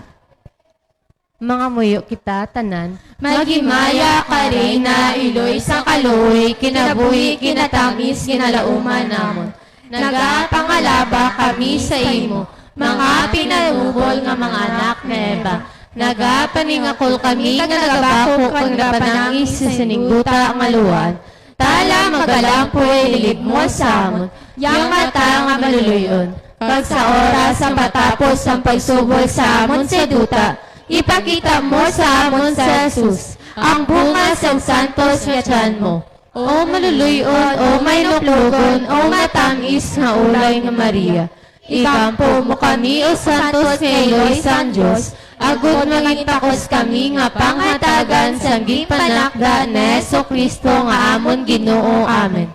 mga muyo kita tanan, Maghimaya ka Reyna, Iloy sa kaluoy, kinabuhi, kinatamis, kinalauman namon. Nagapangalaba kami sa imo, mga pinalubol nga mga anak na Eva. nagapaningakol kami nga nagabako kang napanangis sa sinigbuta ang aluan. Tala magalampoy lilib mo sa amon, yang mata nga maluluyon. Pag sa oras ang patapos ang pagsubol sa amon sa duta, ipakita mo sa amon sa Jesus, ang bunga sa santos nga tiyan mo. O maluluyon, o may nuplugon, o matamis nga ulay nga Maria. Ikampo mo kami, o santos nga Iloy San Diyos, agud mangittakos kami nga panghatagan sa gipanakda ni Jesucristo nga amon Ginoo. Amen.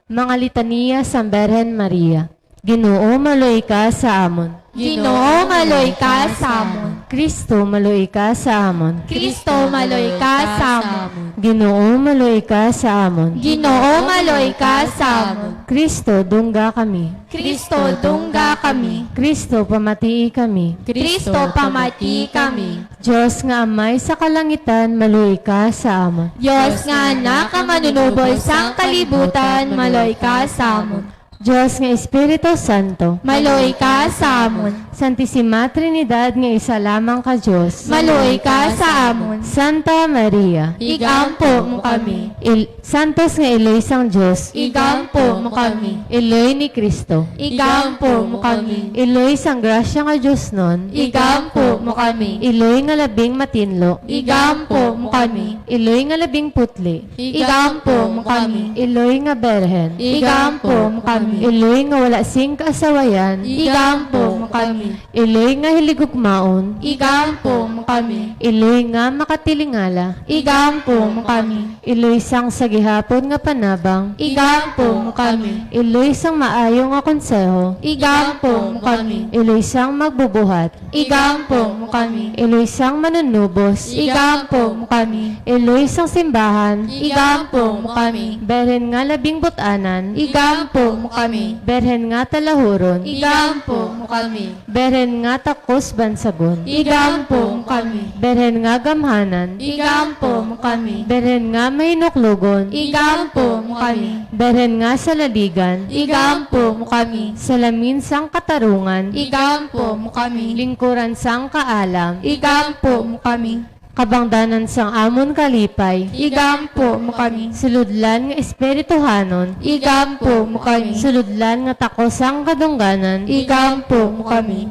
Mga litaniya sa Berhen Maria. Ginoo, maloy ka sa amon. Ginoo, maloy ka sa amon. Kristo, maluoy ka sa amon. Kristo, maloy ka sa amon. Ginoo, maluoy ka sa amon. Ginoo, maloy ka sa amon. Kristo, dungga kami. Kristo, dungga kami. Kristo, pamatii kami. Kristo, pamati kami. Diyos nga amay sa kalangitan, maluoy ka sa amon. Diyos nga anak ang manunubos sang kalibutan, maloy ka sa amon. Diyos nga Espiritu Santo, Maloy ka sa amon. Santissima Trinidad nga isa lamang ka Diyos. Maloy ka sa amon. Santa Maria, Igampo mo kami. Santos nga iloy sang Diyos. Igampo mo kami. Iloy ni Kristo. Igampo mo kami. Iloy sang grasya nga Diyos nun. Igampo mo kami. Iloy nga labing matinlo. Igampo mo kami. Iloy nga labing putli. Igampo mo kami. Iloy nga berhen. Igampo mo kami. Iloy nga wala sing kaasawayan. Igampo mo kami. Iloy nga hiligugmaon. Igampo mo kami. Iloy nga makatilingala. Igampo mo kami. Iloy sang sagihapon nga panabang. Igampo mo kami. Iloy sang maayo nga konseho. Igampo mo kami. Iloy sang magbubuhat. Igampo mo kami. Iloy sang manunubos. Igampo mo kami. Iloy sang simbahan. Igampo mo kami. Berhen nga labing butanan. Igampo mo kami. Berhen nga talahuron. Igampo mo kami. Berhen nga takos bansagon. Igampo mo kami. Berhen nga gamhanan. Igampo mo kami. Berhen nga mahinuklugon. Igampo mo kami. Berhen nga salaligan. Igampo mo kami. Salamin sang katarungan. Igampo mo kami. Lingkuran sang kaalam. Igampo mo kami. Kabangdanan sang amon kalipay. Igampo mo kami. Suludlan nga espirituhanon. Igampo mo kami. Suludlan nga takos sang kadungganan. Igampo mo kami.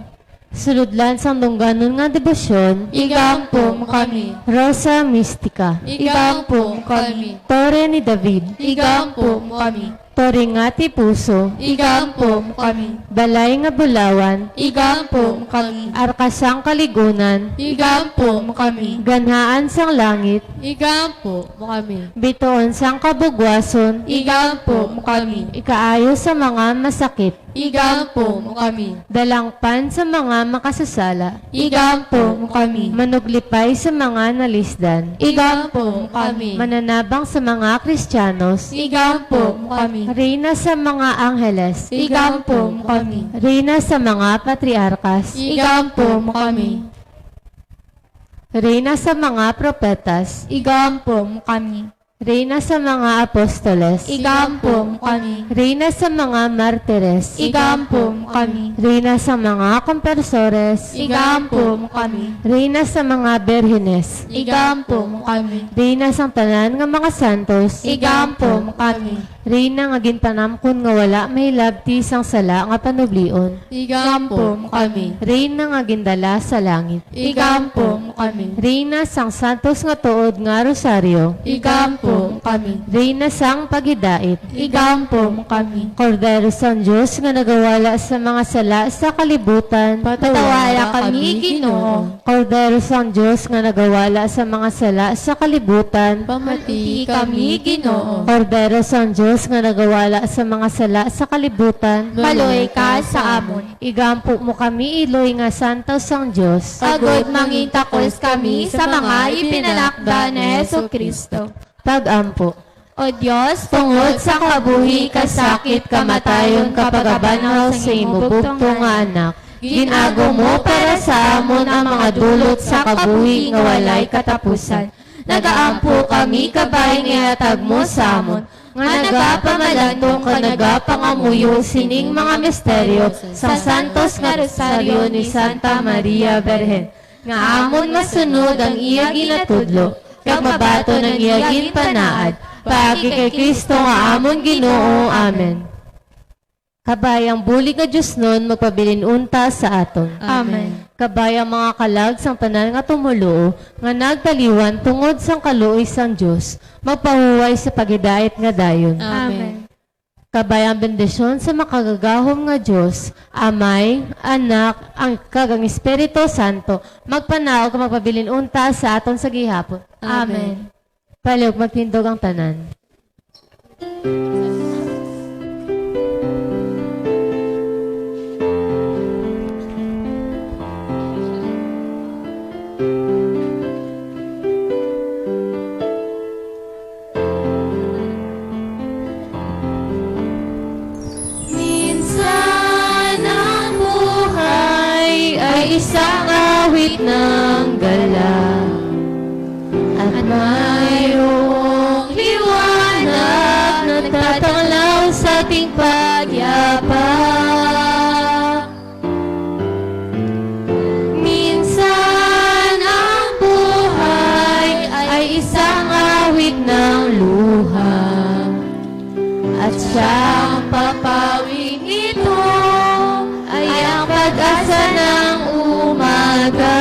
Suludlan sang dungganon nga debosyon. Igampo mo kami. Rosa Mystica. Igampo mo kami. Tore ni David. Igampo mo kami. Tore nga ti puso. Igampo mo kami. Balay nga bulawan. Igampo mo kami. Arkasang kaligunan. Igampo mo kami. Ganhaan sang langit. Igampo mo kami. Bitoon sang kabugwason. Igampo mo kami. Ikaayo sa mga masakit. Igampo mo kami. Dalangpan sa mga makasasala. Igampo mo kami. Manuglipay sa mga nalisdan. Igampo mo kami. Mananabang sa mga Kristiyanos. Igampo mo kami. Reyna sa mga angheles. Igampo mo kami. Reyna sa mga patriarkas. Igampo mo kami. Reyna sa mga propetas. Igampo mo kami. Reyna sa mga apostoles. Igampo mo kami. Reyna sa mga martires. Igampo mo kami. Reyna sa mga kompersores. Igampo mo kami. Reyna sa mga berhines. Igampo mo kami. Reyna sa tanan nga mga santos. Igampo mo kami. Reyna nga ginpanamkon nga wala mahilabti sang sala nga panublion. Igampo mo kami. Reyna nga gindala sa langit. Igampo mo kami. Reyna sang santos nga tuod nga rosaryo. Igampo mo kami. Reyna sang pagidait. Igampo mo kami. Kordero sang Diyos nga nagawala sa mga sala sa kalibutan. Patawala kami, Ginoo. Kordero sang Diyos nga nagawala sa mga sala sa kalibutan. Pamati kami, Ginoo. Kordero sang Diyos nga nagawala sa mga sala sa kalibutan. Maloy ka sa amon. Igampo mo kami iloy nga santo sang Diyos. Pagod mangintakos kami sa mga ipinalakda ni Heso Kristo. Pag-ampo. O Diyos, tungod sa kabuhi, kasakit, kamatayon, kapagabanaw sa imo bugtong nga anak, ginago mo para sa amon ang mga dulot sa kabuhi nga walay katapusan. Nagaampo kami kabay nga hatag mo sa amon, nga nagapamalandong ka nagapangamuyo sining mga misteryo sa santos nga rosaryo ni Santa Maria Berhen, nga amon masunod ang iya ginatudlo, kag mabato ng iya ginpanaad, paagi kay Kristo nga amon Ginoo. Amen. Kabayang bulig nga Diyos nun, magpabilin unta sa aton. Amen. Kabayang mga kalag sang tanan nga tumuluo, nga nagtaliwan tungod sang kaluoy sang Diyos, magpahuway sa pagidait nga dayon. Amen. Kabayang bendisyon sa makagagahom nga Diyos, Amay, Anak, ang kagang Espiritu Santo, magpanaog ka magpabilin unta sa aton sa gihapon. Amen. Paliog magtindog ang tanan. awit ng galang. At mayroong liwanag na tatanglaw sa ating pagyabang. Minsan ang buhay ay isang awit ng luha, at siyang papawin ito ay ang pag-asa ng umaga.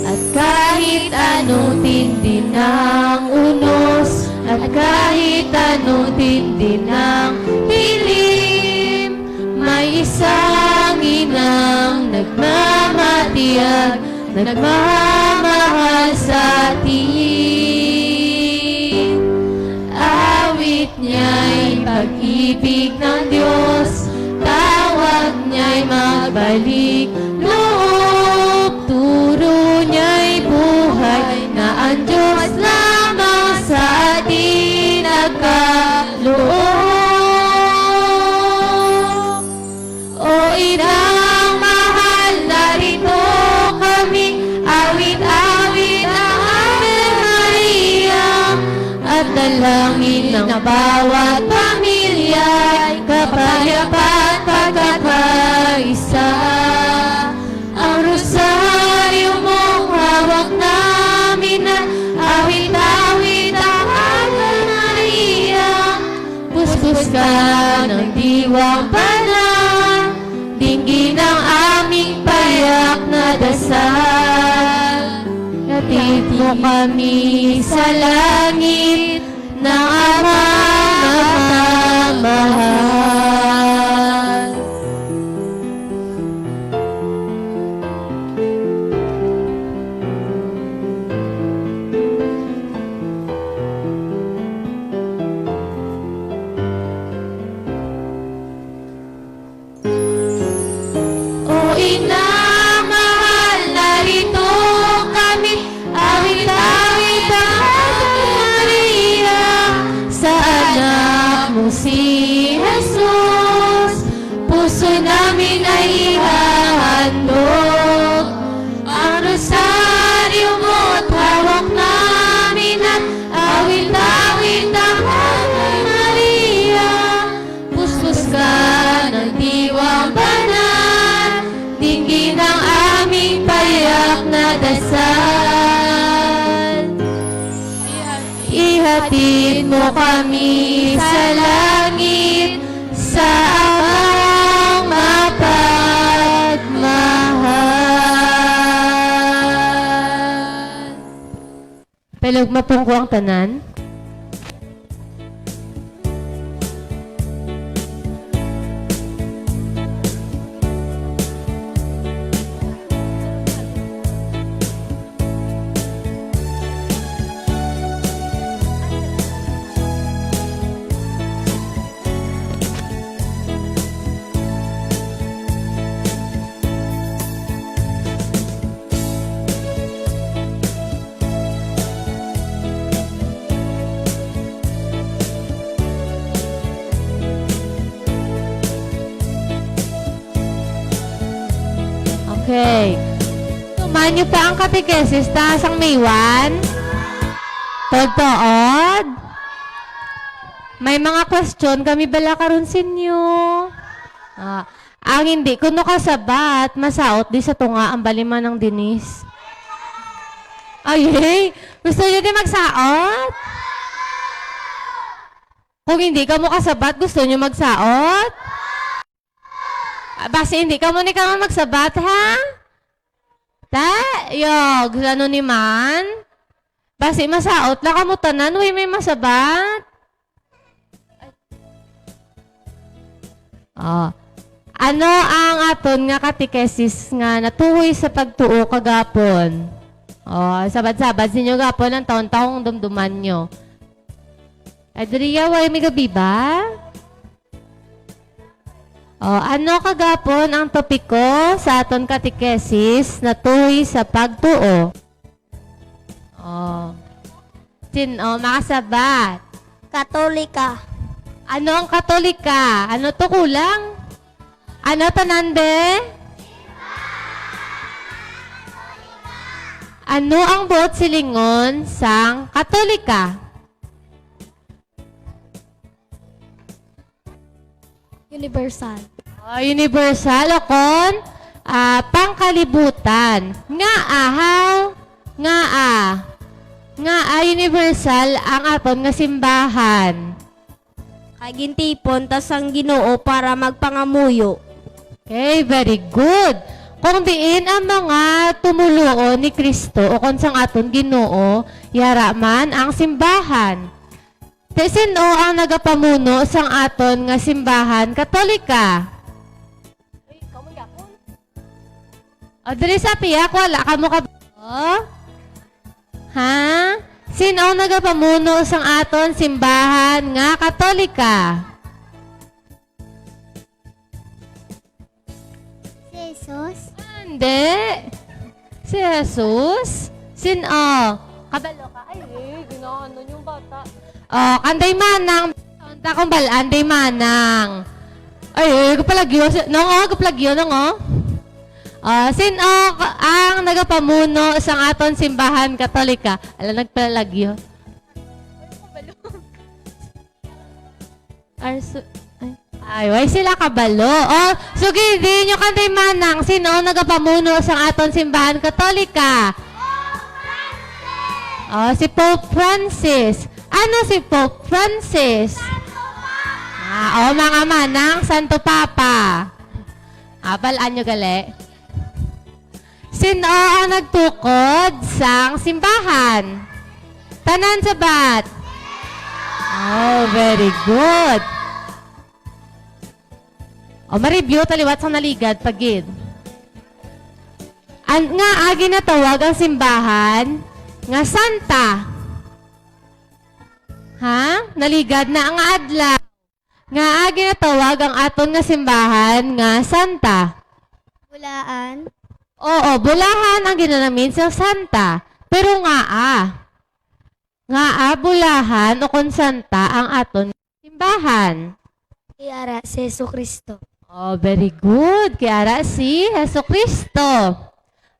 At kahit anong tindi ng unos, at kahit anong tindi ng dilim, may isang inang nagmamatiyag, nagmamahal sa atin. Awit niya'y pag-ibig ng Diyos, tawag niya'y magbalik loob, turo niya'y buhay na ang Diyos lamang sa atin nagkaloob. O inang mahal, narito kami, awit-awit ang Ave Maria, at dalangin ng bawat pamilya ay kapayapaan pagkakaisa. Ang rosaryo mong hawak namin na awit-awit ang Ave Maria, puspos ka ng diwang banal, dinggin ang aming payak na dasal. Hatid mo kami sa langit ng Amang mapamahal. O inang mahal, narito kami, awit-awit ang Ave Maria, sa anak mo si Jesus. Puso namin ay ihahandog ang rosaryo mo at hawak namin at awit-awit ang Ave Maria, puspos ka ng diwang banal, dinggin ang aming payak na dasal. Ihatid mo kami sa langit, sa Amang mapagmahal. Pelog mapungko ang tanan. Okay. Tuman niyo pa ang katekesis taas ang Maywan. Totoo. May mga question kami bala karon sinyo. Ang hindi kuno kasabat masaot di sa tunga ang baliman ng dinis. Ay, gusto niyo di magsaot? Kung hindi ka mo kasabat, gusto niyo magsaot? Basta hindi ka mo ni ka magsabat, ha? Yog, ano ni man? Basta masaot lang ka mo tanan, may masabat. Ano ang aton nga katekesis nga natuhoy sa pagtuo kagapon? Sabad-sabad sinyo gapon ang taon-taong dumduman nyo. Adria, way may gabi ba? Ano kagapon ang topiko sa aton katekesis na tuhoy sa pagtuo? Makasabat. Katolika. Ano ang katolika? Ano to kulang? Ano tanande? Ano ang buot silingon sang Katolika? Universal. Universal o kon pangkalibutan. Nga ahaw, nga universal ang aton nga simbahan. Kay gintipon tas ang Ginoo para magpangamuyo. Okay, very good. Kung diin ang mga tumuluon ni Kristo o kung sang aton Ginoo, yara man ang simbahan. Sino ang nagapamuno sang aton nga simbahan Katolika? O, dali sa piyak, wala ka mo ka... O? Ha? Sino ang nagapamuno sang aton simbahan nga Katolika? Si Jesus? Hindi. Si Jesus? Sino? Kabalo ka? Ay, ginaano yung bata. Oh, kanday manang. Tanta kong balaan, day manang. Ay, kapalagyo. Kapalagyo nang sino ang nagapamuno sa aton simbahan Katolika? Ala, nagpalagyo. Ay, way sila kabalo. Oh, sugi, di nyo kanday manang. Sino ang nagapamuno sa aton simbahan Katolika? Oh, si Pope Francis. Ano si Pope Francis? Mga manang, Santo Papa. Balaan nyo gali. Sino ang nagtukod sang simbahan? Tanan sabat. Oh, very good. Ma-review taliwat sa naligad pagid. Nga ginatawag ang simbahan nga santa. Ha? Naligad na ang adlaw. Nga ginatawag ang aton nga simbahan nga santa. Bulaan? Oo, bulahan ang ginanamin sa santa. Pero bulahan o kung santa ang aton simbahan. Iara si Jesu Kristo. Oh, very good. Kaya si Heso Kristo.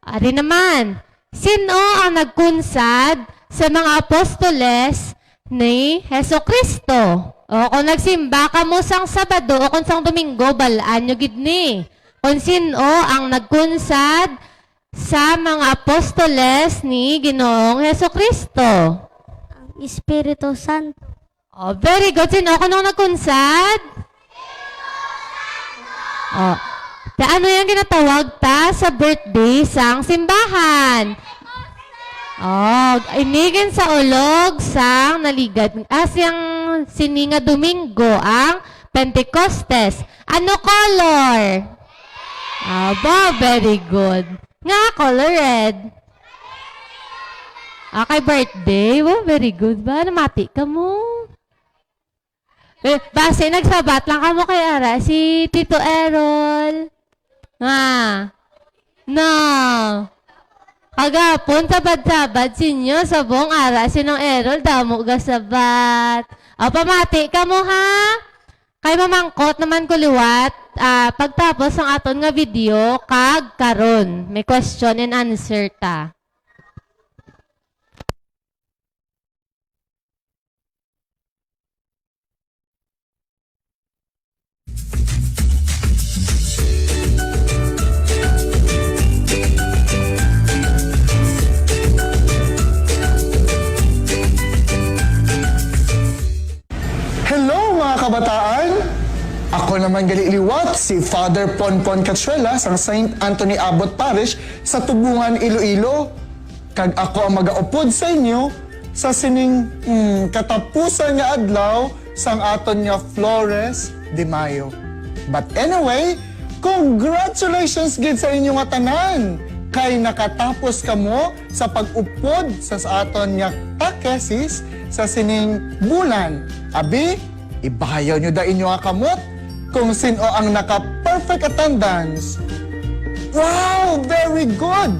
Ari naman, sino ang nagkunsad sa mga apostoles ni Heso Kristo? O kung nagsimba ka mo sang Sabado o kung sang Domingo, balaan nyo gidni. Kung sino ang nagkunsad sa mga apostoles ni Ginoong Heso Kristo? Ang Espiritu Santo. Oh, very good. Sino kung nagkunsad? Oh, ano yung ginatawag ta sa birthday sang simbahan? Oh, inigin sa ulog sang naligad. Siyang sininga Domingo ang Pentecostes. Ano color? Aba, very good. Nga, color red. Kay birthday. Oh, very good ba? Namati ka mo. Base, nagsabat lang ka mo kay Ara. Si Tito Errol. No. Kagapon, sabad-sabad sinyo sa buong Ara. Sinong Errol, damo gasabat. Pamati ka mo ha. Kay mamangkot naman kuliwat. Pagtapos ang aton nga video, kag karon. May question and answer ta. Hello mga kabataan! Ako naman galiliwat si Father Ponpon Cachuela sa St. Anthony Abbot Parish sa Tubungan, Iloilo. Kag ako ang magaupod sa inyo sa sining katapusan nga adlaw sang aton nga Flores de Mayo. But anyway, congratulations gid sa inyo nga tanan! Kay nakatapos kamo sa pag-upod sa aton nga catechesis sa sining bulan. Abi, ibayaw nyo da inyo nga kamot kung sino ang naka-perfect attendance. Wow! Very good!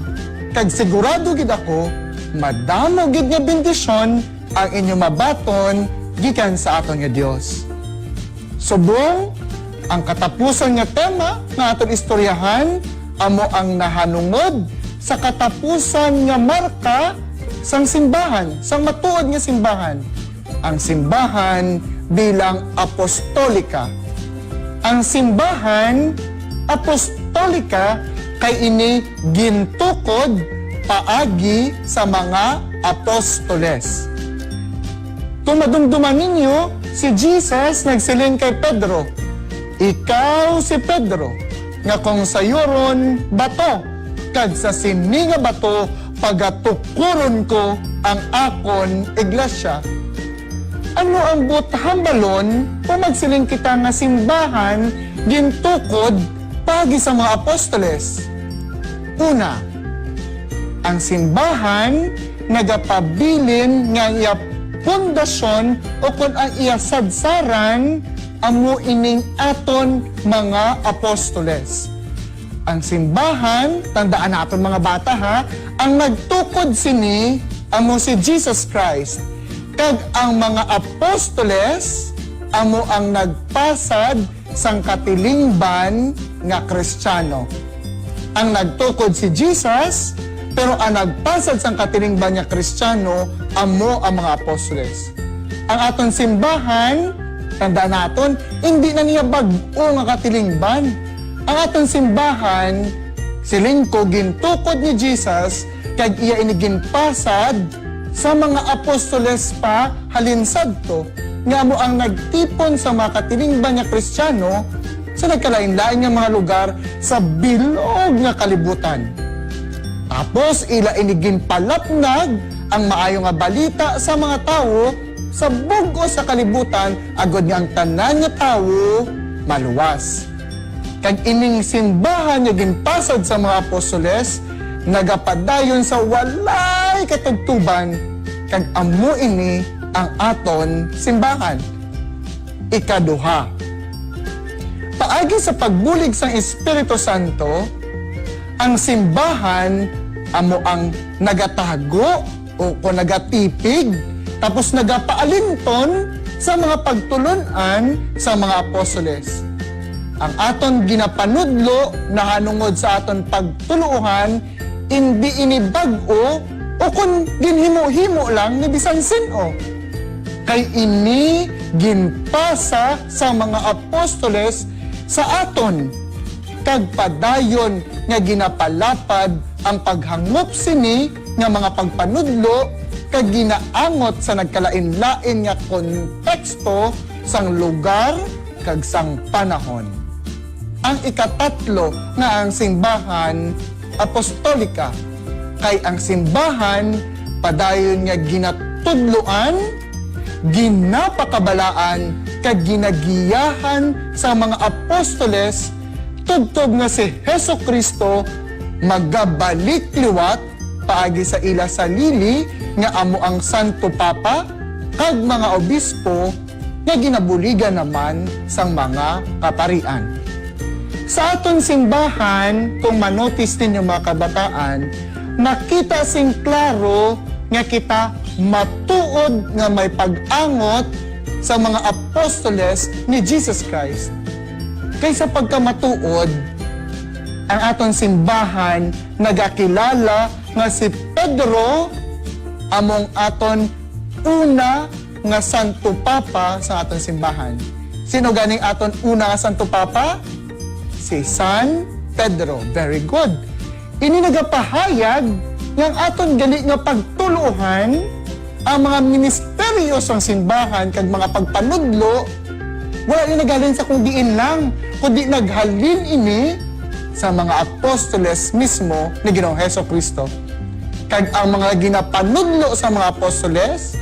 Kag sigurado gid ako, madamo gid nga bendisyon ang inyo mabaton gikan sa aton nga Dios. Subong, ang katapusan nga tema nga aton istoryahan amo ang nahanungod sa katapusan nga marka sang simbahan, sang matuod nga simbahan. Ang simbahan bilang apostolika. Ang simbahan apostolika kay ini gintukod paagi sa mga apostoles. Kung madumduman ninyo, si Jesus nagsiling kay Pedro, ikaw si Pedro, nga kung sayuron bato, kag sa sini nga bato, pagatukuron ko ang akon iglesia. Ano ang buthambalon kung magsiling kita nga simbahan gintukod pagi sa mga apostoles? Una, ang simbahan nagapabilin nga iya pundasyon o kung ang iya sadsaran amo ining aton mga apostoles. Ang simbahan, tandaan natin mga bata ha, ang nagtukod sini amo si Jesus Christ. Kag ang mga apostoles amo ang nagpasad sang katilingban nga Kristiyano. Ang nagtukod si Jesus, pero ang nagpasad sang katilingban nga Kristiyano amo ang mga apostoles. Ang aton simbahan, tandaan naton, hindi na niya bag-o nga katilingban. Ang aton simbahan, siling ko gintukod ni Jesus, kag iya iniginpasad sa mga apostoles pa halinsad to, nga mo ang nagtipon sa mga katilingban nga Kristiyano sa nagkalain-lain nga mga lugar sa bilog nga kalibutan. Tapos ila iniginpalapnag ang maayo nga balita sa mga tao sa bugo sa kalibutan agod nga ang tanan nga tao maluwas. Kag ining simbahan nga ginpasad sa mga apostoles nagapadayon sa walay katugtuban kag amo ini ang aton simbahan. Ikaduha, paagi sa pagbulig sang Espiritu Santo, ang simbahan amo ang nagatago o nagatipig tapos nagapaalinton sa mga pagtulunan sa mga apostoles. Ang aton ginapanudlo na hanungod sa aton pagtuluhan hindi inibag-o o kung ginhimo-himo lang ni bisan sino. Kay ini ginpasa sa mga apostoles sa aton kag padayon nga ginapalapad ang paghangop sini nga mga pagpanudlo kag ginaangot sa nagkalain-lain nga konteksto sang lugar kag sang panahon. Ang ikatatlo nga ang simbahan apostolika kay ang simbahan padayon nga ginatudloan, ginapakabalaan kag ginagiyahan sa mga apostoles tubtob nga si Hesukristo magabalik liwat paagi sa ila salili nga amo ang Santo Papa kag mga obispo nga ginabuligan naman sang mga kaparian. Sa aton simbahan, kung manotis ninyo mga kabataan, makita sing klaro nga kita matuod nga may pag-angot sa mga apostoles ni Jesus Christ. Kaysa pagkamatuod, ang aton simbahan nagakilala nga si Pedro among aton una nga Santo Papa sa aton simbahan. Sino ganing aton una nga Santo Papa? Si San Pedro. Very good. Ini nagapahayag ng aton gali nga pagtuluhan ang mga ministeryo sang simbahan kag mga pagpanudlo wala ni nagalin sa kung diin lang, kundi naghalin ini sa mga apostoles mismo ni Ginoong Hesukristo. Kag ang mga ginapanudlo sa mga apostoles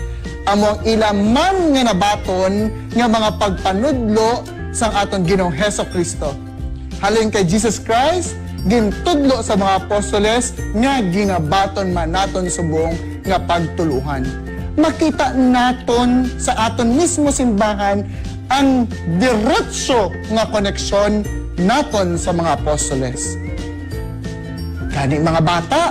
among ilaman nga nabaton nga mga pagpanudlo sang aton Ginoong Hesukristo. Halin kay Jesus Christ, gintudlo sa mga apostoles nga ginabaton man naton subong nga pagtuluhan. Makita naton sa aton mismo simbahan ang diretso nga koneksyon naton sa mga apostoles. Kani mga bata,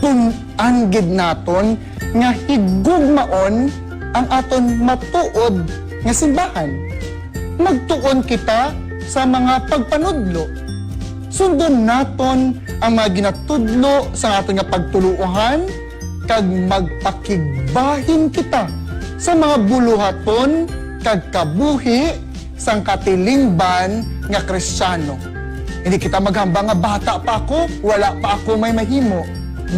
kung anggid naton nga higugmaon ang aton matuod nga simbahan. Magtuon kita sa mga pagpanudlo. Sundon naton ang mga ginatudlo sa aton nga pagtuluohan kag magpakigbahin kita sa mga buluhaton kag kabuhi sang katilingban nga Kristiyano. Hindi kita maghamba nga bata pa ako, wala pa ako may mahimo.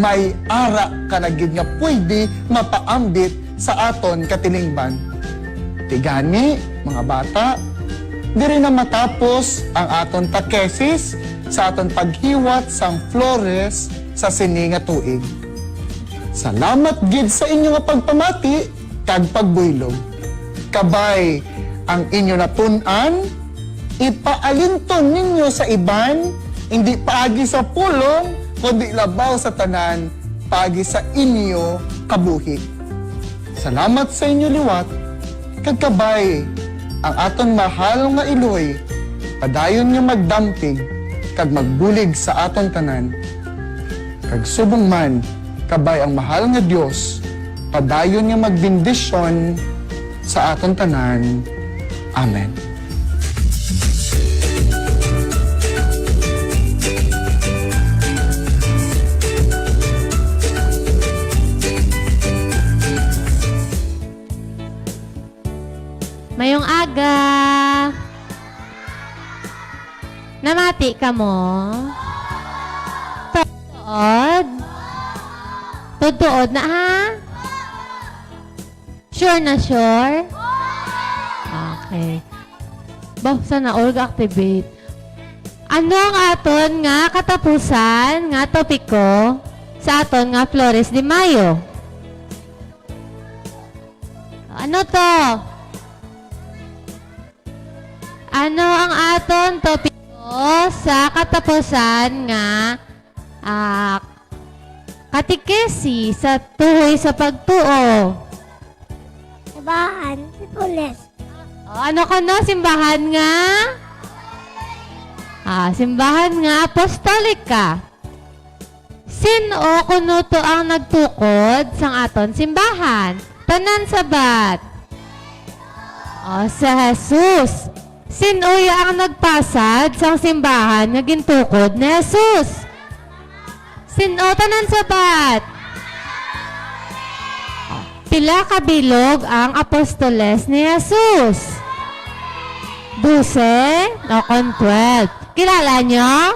May ara ka na gid nga pwede mapaambit sa aton katilingban. Tigani, mga bata, diri na matapos ang aton takesis sa aton paghiwat sang flores sa sini nga tuig. Salamat gid sa inyo nga pagpamati kag pagbuylog. Kabay ang inyo natun-an, ipaalinton ninyo sa iban, hindi paagi sa pulong, kundi labaw sa tanan, paagi sa inyo kabuhi. Salamat sa inyo liwat, kag kabay ang aton mahal nga iloy, padayon nga magdampig, kag magbulig sa aton tanan. Kag subong man, kabay ang mahal nga Dios, padayon nga magbindisyon sa aton tanan. Amen. Mayong aga. Namati ka mo? Tuod? Tuod na ha? Sure na sure? Okay. Sana all activate. Ano ang aton nga katapusan nga topiko sa aton nga Flores de Mayo? Ano to? Ano ang aton topiko sa katapusan nga katikesi sa tuhoy sa pagtuo? Simbahan, si Pules. Ano ka na? Simbahan nga? Simbahan nga apostolika. Sino kuno to ang nagtukod sang aton simbahan? Tanan sabat. Sa Jesus. Sino ang nagpasad sang simbahan nga gintukod ni Jesus? Sino tanan sabat? Pila kabilog ang apostoles ni Jesus? 12 o kon 12. Kilala nyo?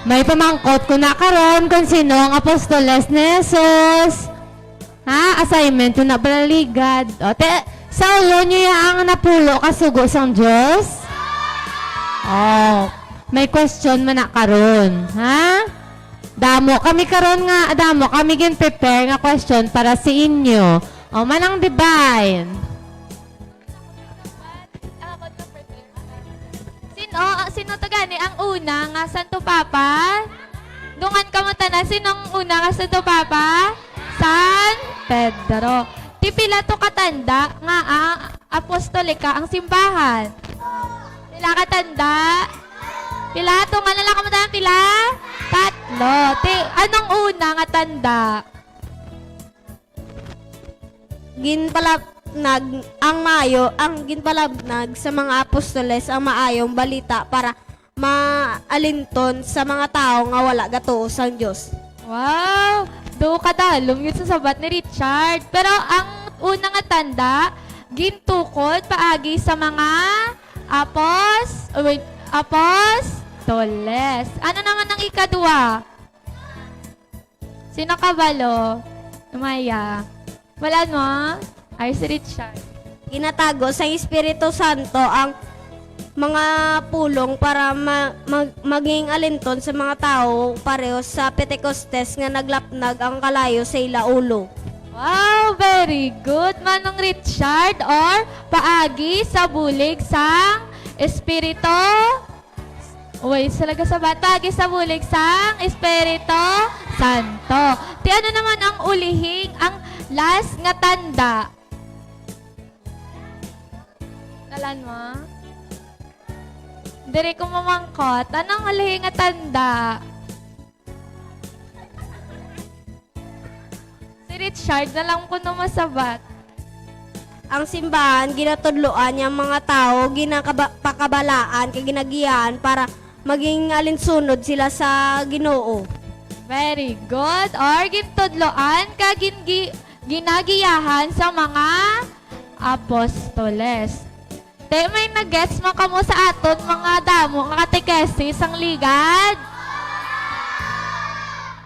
May pamangkot ko na karon kung sino ang apostoles ni Jesus. Assignment ko na balaligad. Sa ulo nyo ang napulo kasugo sang Diyos? May question man na karon. Damo kami karon nga, damo kami gin-prepare nga question para sa inyo. Manang divine. Sino to gani? Ang una nga Santo Papa? Dungan ka mo tanan, sinong una nga Santo Papa? San Pedro. Ti pila to katanda nga apostolika ang simbahan. Pila katanda? Pila to nga nala ka mo tanan, pila? Tatlo. Anong una nga tanda? Ang Mayo, ang ginpalabnag sa mga apostoles ang maayong balita para maalinton sa mga tao nga wala gatuo sang Dios. Wow! Do kadalom yun sa sabat ni Richard. Pero ang una nga tanda, gintukod paagi sa mga apostoles. Ano naman ang ikadua? Sino kabalo? Maya. Wala mo? Ay, si Richard. Ginatago sa Espiritu Santo ang mga pulong para maging alinton sa mga tao pareho sa Pentecostes nga naglapnag ang kalayo sa ilaulo. Wow, very good, Manong Richard. Or paagi sa bulig sang Espiritu. Uy, salaga sa bata, paagi sa bulig sang Espiritu Santo. Ti ano naman ang ulihing, ang last nga tanda? Talan mo? Diri ko mamangkot. Anong ulihing nga tanda? Si Richard na lang ko masabat. Ang simbahan ginatudloan yang mga tao ginapakabalaan kay ginagiyaan para maging alinsunod sila sa Ginoo. Very good. Or gintudloan ka ginagiyahan sa mga apostoles. Te, may nag-gets mo kamo sa aton mga damo, nga katekesis ang ligad.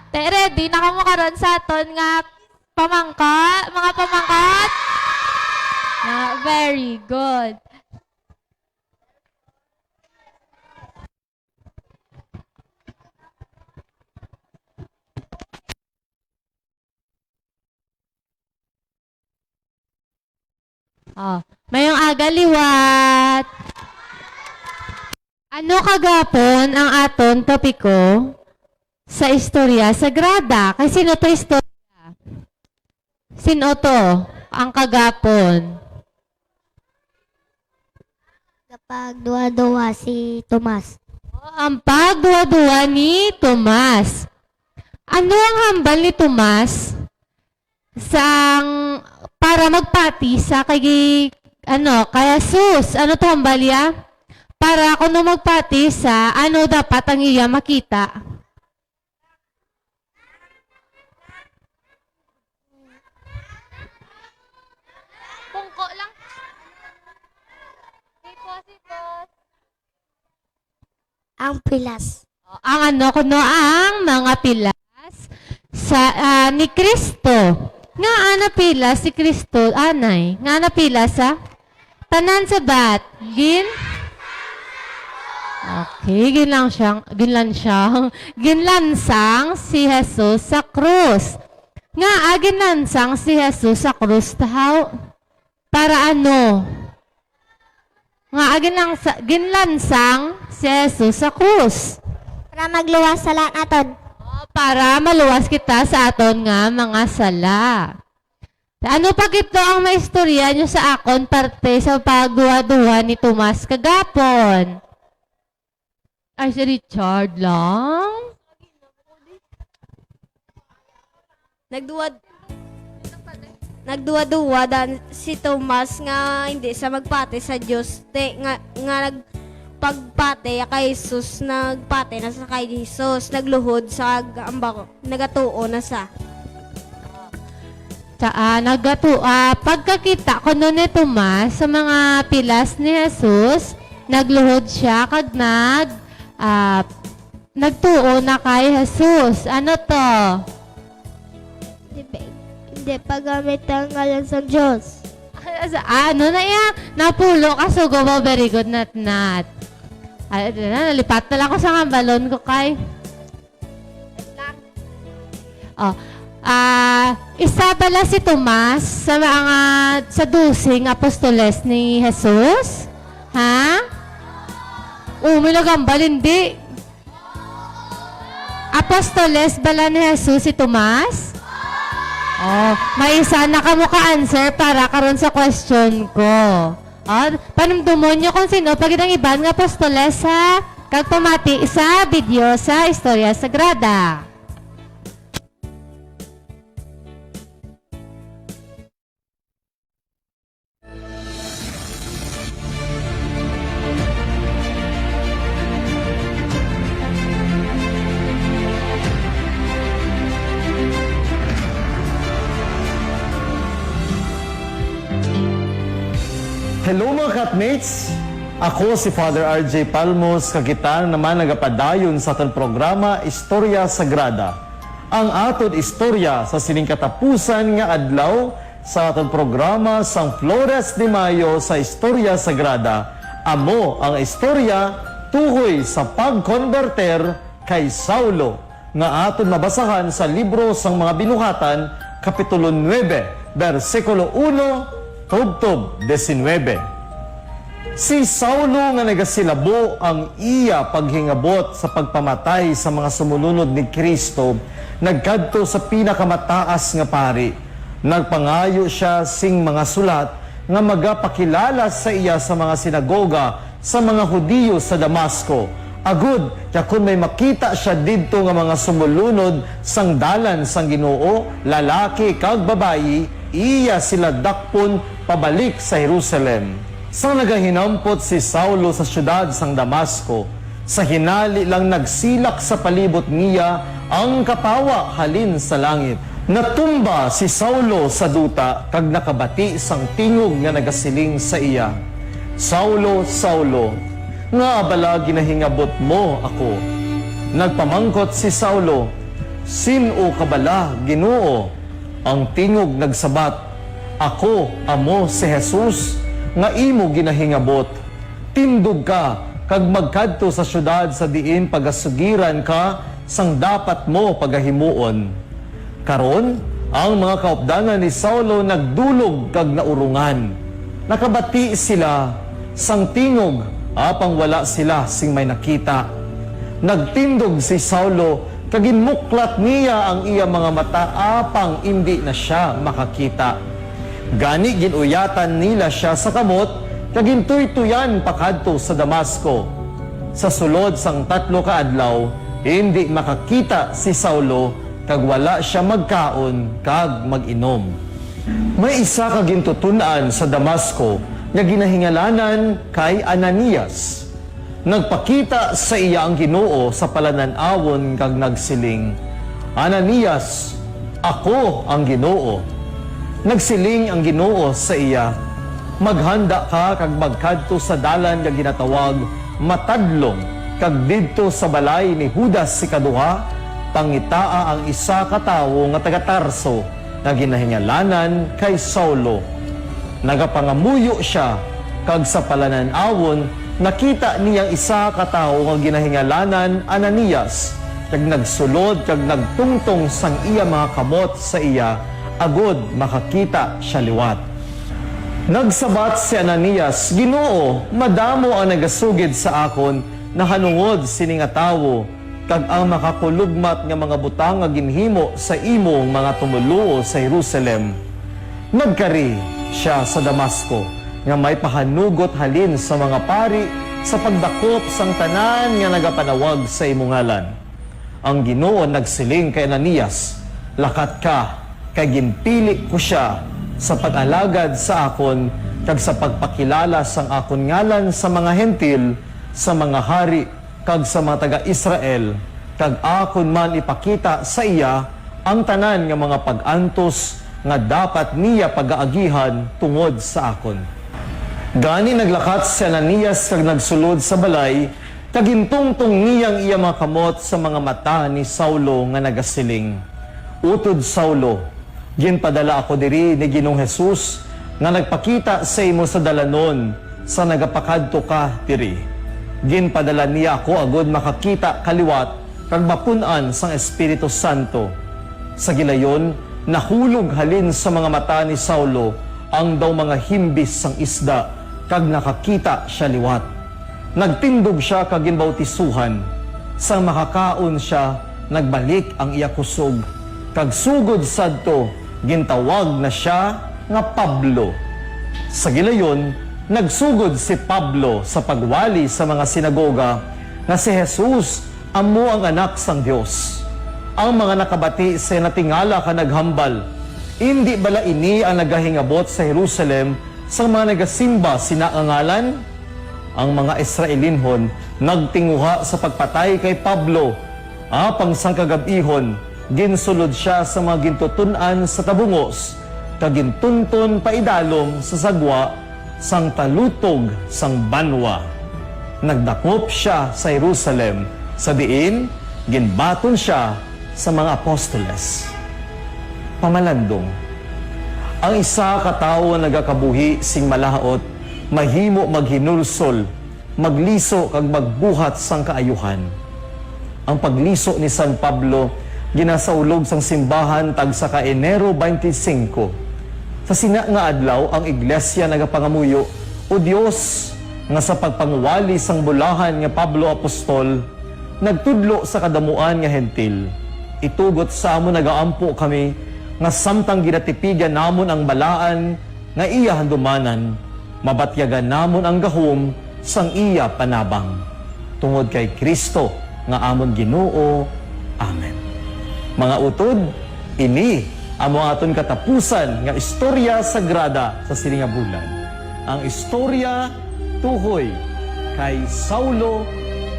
Te, ready na kamo karon sa aton nga mga pamangkat? Na, very good. Mayong aga liwat. Ano kagapon ang aton topiko sa istorya sagrada? Kay sino to istorya? Sino to ang kagapon? Kapag duwa-duwa si Tomas. Ang pagduwa-duwa ni Tomas. Ano ang hambal ni Tomas para magpati sa kay Jesus? Ano to hambal ya? Para kuno magpati sa ano dapat ang iya makita? Pungko lang. Deposit. Ang pilas. Ang ang mga pilas sa ni Kristo. Nga ana pilas si Kristo anay. Nga ana pilas sa tanan sa bat. Okay, ginlansang si Jesus sa krus. Nga ginlansang si Jesus sa krus tahaw. Para ano? Nga ginlansang si Jesus sa krus. Para magluwas sa lahat naton. Para maluwas kita sa aton nga mga sala. Ano pa ito ang maistorya nyo sa akon parte sa pagduwa-duwa ni Tomas kagapon? Ay, si Richard lang? Nagduwa-duwa dan si Tomas nga hindi sa magpati sa Dios nga nagpagpati kay Jesus, nagpati na sa kay Jesus, nagluhod sa ambak, nagatuo na sa. Pagkakita ko nun ni Tomas sa mga pilas ni Jesus, nagluhod siya kag nagtuo na kay Jesus. Ano to? Hindi pagamit ang ngalan sa Diyos. Ano na yan? Napulo ka, sugo mo. Very good, nat. Nalipat na lang ko sa balon ko kay. Isa pala si Tomas sa dusing apostoles ni Jesus? Ha? May nagambal, hindi. Apostoles bala ni Jesus si Tomas? May isa na ka mo ka-answer para karon sa question ko. Panumdumon nyo kung sino pag itang iban nga apostoles sa kagpamati sa video sa Istorya Sagrada. Hello mga katmates! Ako si Father RJ Palmos, kagitan naman nagapadayon sa aton programa Istorya Sagrada. Ang aton istorya sa sining katapusan nga adlaw sa aton programa sang Flores de Mayo sa Istorya Sagrada. Amo ang istorya tuhoy sa pagkonverter kay Saulo nga aton mabasahan sa libro sang mga binuhatan, Kapitulo 9, versikulo 1, tubtob 19. Si Saulo nga nagasilabo ang iya paghingabot sa pagpamatay sa mga sumulunod ni Kristo, nagkadto sa pinakamataas nga pari. Nagpangayo siya sing mga sulat nga magapakilala sa iya sa mga sinagoga sa mga Hudiyo sa Damasco. Agud, kaya kung may makita siya didto nga mga sumulunod sang dalan sang Ginoo, lalaki kag babayi, iya sila dakpon pabalik sa Jerusalem. Sang nagahinampot si Saulo sa syudad sang Damasco, Sa hinali lang nagsilak sa palibot niya ang kapawa halin sa langit. Natumba si Saulo sa duta kag nakabati sang tingog nga nagasiling sa iya. Saulo, Saulo, nga abala ginahingabot mo ako. Nagpamangkot si Saulo, sino ka bala, Ginoo? Ang tingog nagsabat, ako amo si Jesus nga imo ginahingabot. Tindog ka kag magkadto sa syudad sa diin pagasugiran ka sang dapat mo pagahimuon. Karon, ang mga kaupdanan ni Saulo nagdulog kag naurungan. Nakabati sila sang tingog apang wala sila sing may nakita. Nagtindog si Saulo kag ginmuklat niya ang iya mga mata apang hindi na siya makakita. Gani ginuyatan nila siya sa kamot kag gintuy-tuyan pakadto sa Damasco. Sa sulod sang 3 ka adlaw, hindi makakita si Saulo kag wala siya magkaon kag mag-inom. May isa ka gintutunan sa Damasco nga ginahingalanan kay Ananias. Nagpakita sa iya ang Ginoo sa palanan-awon kag nagsiling, Ananias, ako ang Ginoo. Nagsiling ang Ginoo sa iya, maghanda ka kag magkadto sa dalan nga ginatawag Matadlong kag didto sa balay ni Judas si kaduha, pangitaa ang isa ka tawo nga taga Tarso nga ginahingalanan kay Saulo. Nagapangamuyo siya kag sa palanan-awon nakita niyang isa ka tawo nga ginahingalanan Ananias kag nagsulod kag nagtungtong sang iya mga kamot sa iya agod makakita siya liwat. Nagsabat si Ananias, Ginoo, madamo ang nagasugid sa akon na hanungod sini nga tawo kag ang makakulugmat nga mga butang nga ginhimo sa imong mga tumuluo sa Jerusalem. Nagkari siya sa Damasco nga may pahanugot halin sa mga pari sa pagdakop sang tanan nga nagapanawag sa imong ngalan. Ang Ginoo nagsiling kay Ananias, lakat ka kay ginpili ko siya sa pag-alagad sa akon kag sa pagpakilala sang akon ngalan sa mga hentil, sa mga hari kag sa mga taga-Israel, kag akon man ipakita sa iya ang tanan nga mga pag-antos nga dapat niya pag-aagihan tungod sa akon. Gani naglakat si Ananias kag nagsulod sa balay, kag gintungtong niyang iya mga kamot sa mga mata ni Saulo nga nagasiling, Utod Saulo, ginpadala ako diri ni Ginoong Jesus nga nagpakita sa imo sa dalanon sa nagapakadto ka diri. Ginpadala niya ako agod makakita kaliwat kag mapun-an sang Espiritu Santo. Sa gilayon, nahulog halin sa mga mata ni Saulo ang daw mga himbis sang isda kag nakakita siya liwat. Nagtindog siya kag ginbautisuhan. Sang makakaon siya, nagbalik ang iya kusog. Kag sugod sadto, gintawag na siya nga Pablo. Sa gilayon, nagsugod si Pablo sa pagwali sa mga sinagoga nga si Jesus amo ang anak sang Dios. Ang mga nakabati sa natingala ka naghambal, hindi bala ini ang nagahingabot sa Jerusalem sa mga nagasimba sinaangalan? Ang mga Israelinhon nagtinguha sa pagpatay kay Pablo. Apang sang kagabihon, ginsulod siya sa mga gintutunan sa tabungos, kag gintunton paidalom sa sagwa, sang talutog sang banwa. Nagdakop siya sa Jerusalem, sa diin, ginbaton siya sa mga apostoles. Pamalandong, ang isa ka tawo nga nagakabuhi sing malahaot, mahimo maghinulsol, magliso kag magbuhat sang kaayuhan. Ang pagliso ni San Pablo ginasaulog sang simbahan tag sa Enero 25. Sa sina nga adlaw ang iglesia nagapangamuyo, O Dios, nga sa pagpanguwali sang bulahan nga Pablo Apostol, nagtudlo sa kadamuan nga hentil. Itugot sa amon nagaampo kami, nga samtang ginatipigan namon ang balaan, nga iya handumanan, mabatyagan namon ang gahom, sang iya panabang. Tungod kay Kristo, nga amon Ginoo. Amen. Mga utod, ini ang mga aton katapusan nga istorya sagrada sa siningabulan. Ang istorya tuhoy kay Saulo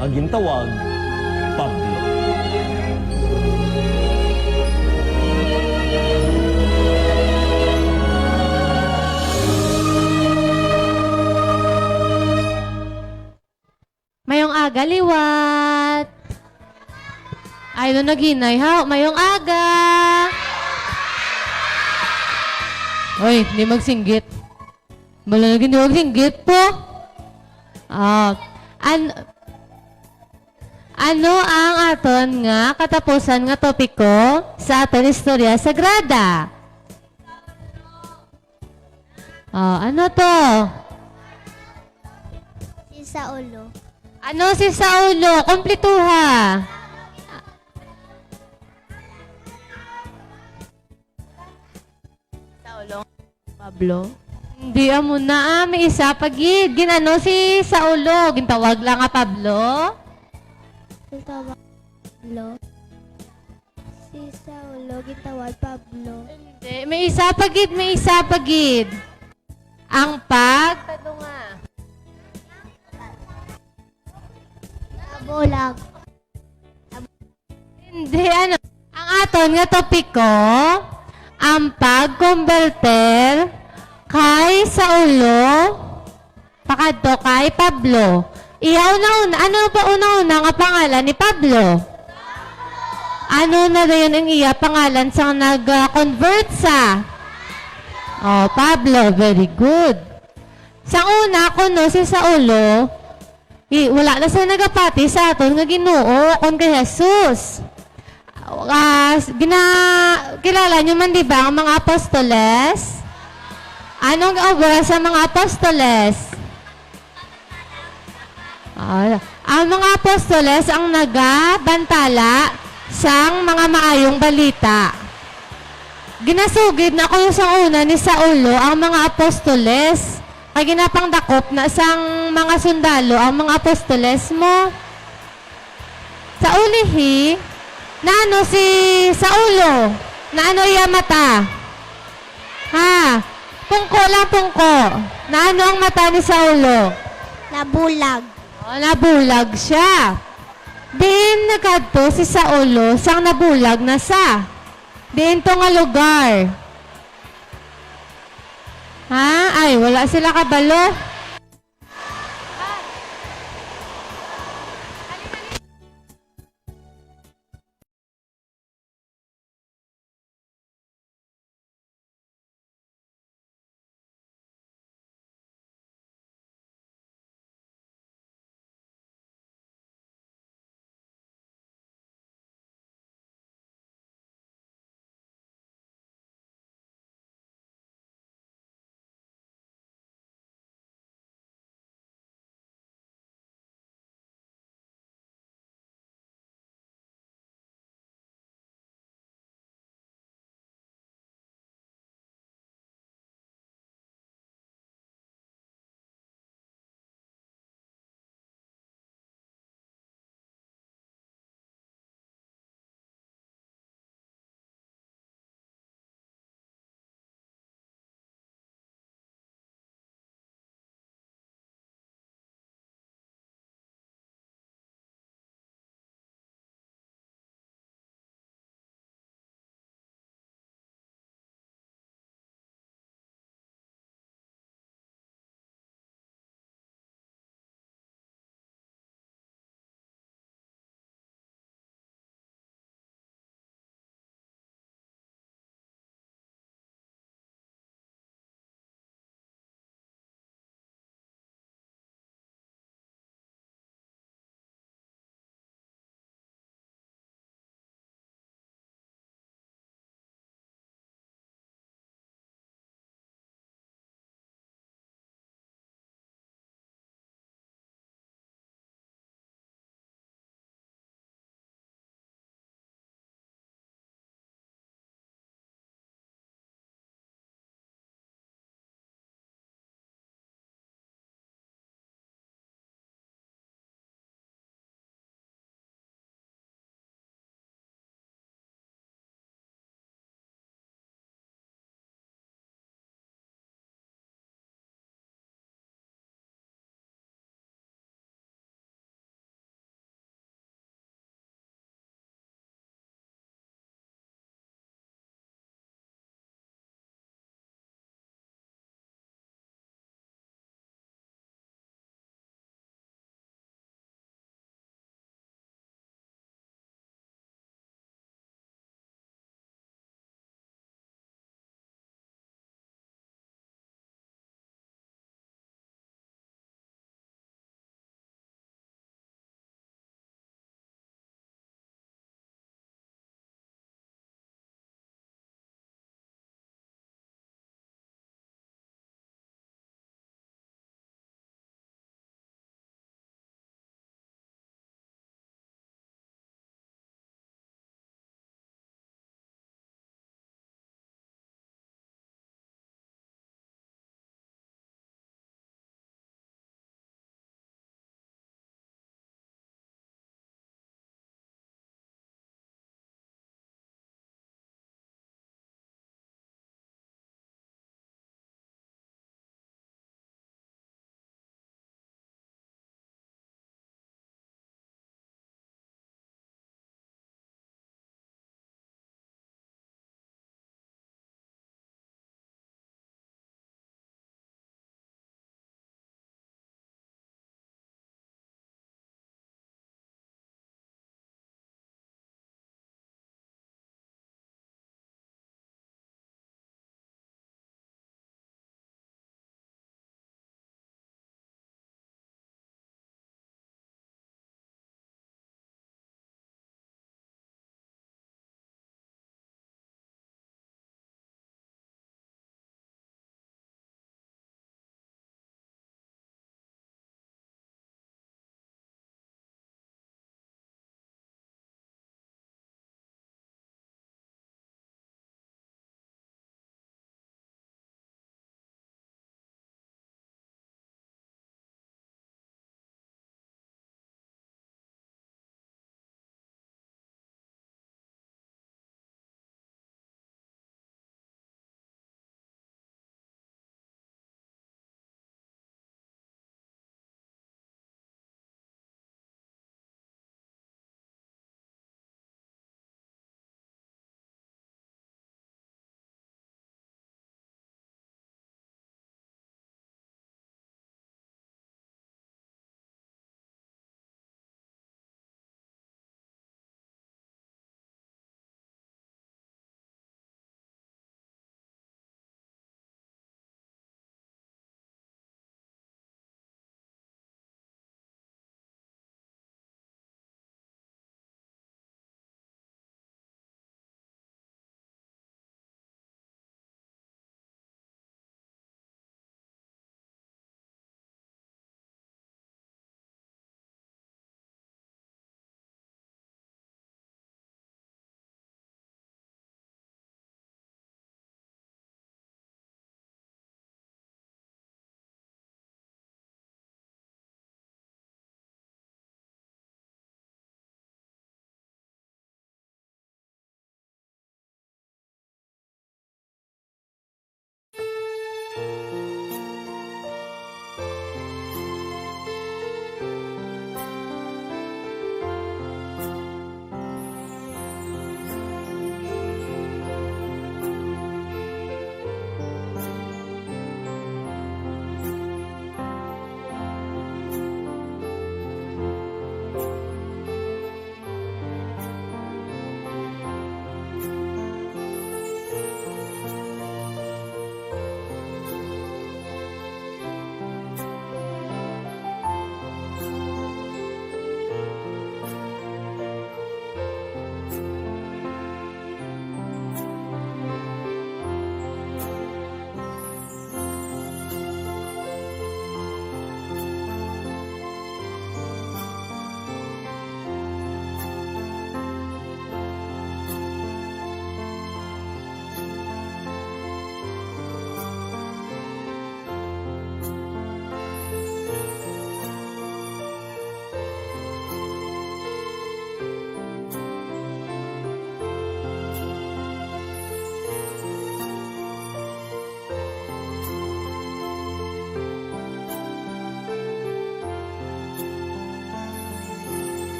ang gintawag Pablo. Mayong aga, liwat. Ay, no naginay, ha? Mayong aga. Oy, hindi magsinggit. Bala na hindi magsinggit po. Ano ang aton nga katapusan nga topiko sa aton istorya sagrada? Ano to? Si Saulo. Ano si Saulo? Kumplituha. Pablo. Hindi mo na, may isa pagid. Ginano si Saulo? Gintawag lang nga Pablo? Gitawag Pablo. Si Saulo, gitawag Pablo. Hindi, may isa pagid, may isa pagid. Ang Tado nga. Nabulag. Hindi, ano? Ang aton nga topiko, ang pag-converter kay Saulo, pakadto kay Pablo. Iyaw na una, ano ba una-una nga pangalan ni Pablo? Ano na rin ang iya pangalan sa nag-convert sa? Pablo, very good. Sa una, kuno si Saulo, wala na sa nagapati sa aton nga Ginoo kon kay Jesus. Kilala nyo man, di ba, ang mga apostoles? Anong obra sa mga apostoles? Ang mga apostoles ang nagabantala sa mga maayong balita. Ginasugid na ko sa una ni Saulo ang mga apostoles. Kaya ginapangdakop na sang mga sundalo ang mga apostoles mo. Sa ulihi, naano si Saulo? Naano iya mata? Ha? Pungko lang pungko. Naano ang mata ni Saulo? Nabulag. Nabulag siya. Din nagkadto si Saulo sang nabulag na sa. Din to nga lugar. Ha? Ay, wala sila kabalo.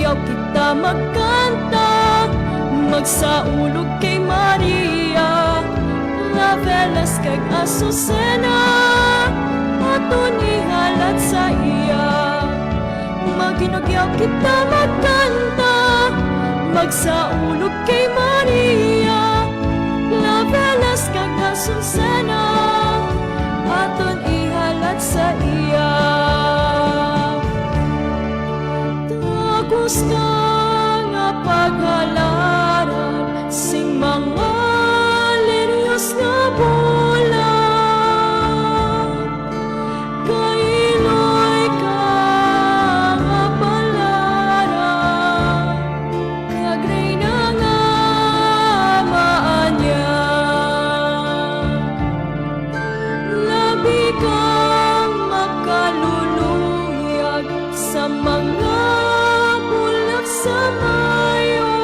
Maginugyaw kita magkanta, magsaulog kay Maria, Lavelas kag Azucena, aton ihalat sa iya. Maginugyaw kita magkanta, magsaulog kay Maria, Lavelas kag Azucena, aton ihalat sa iya. Tagos ka nga paghalaran, sing mga linyos nga bulan, kailoy ka nga palaran, kagray na nga maanyag. Labi kang makaluluyag sa mga bulak sa mayo,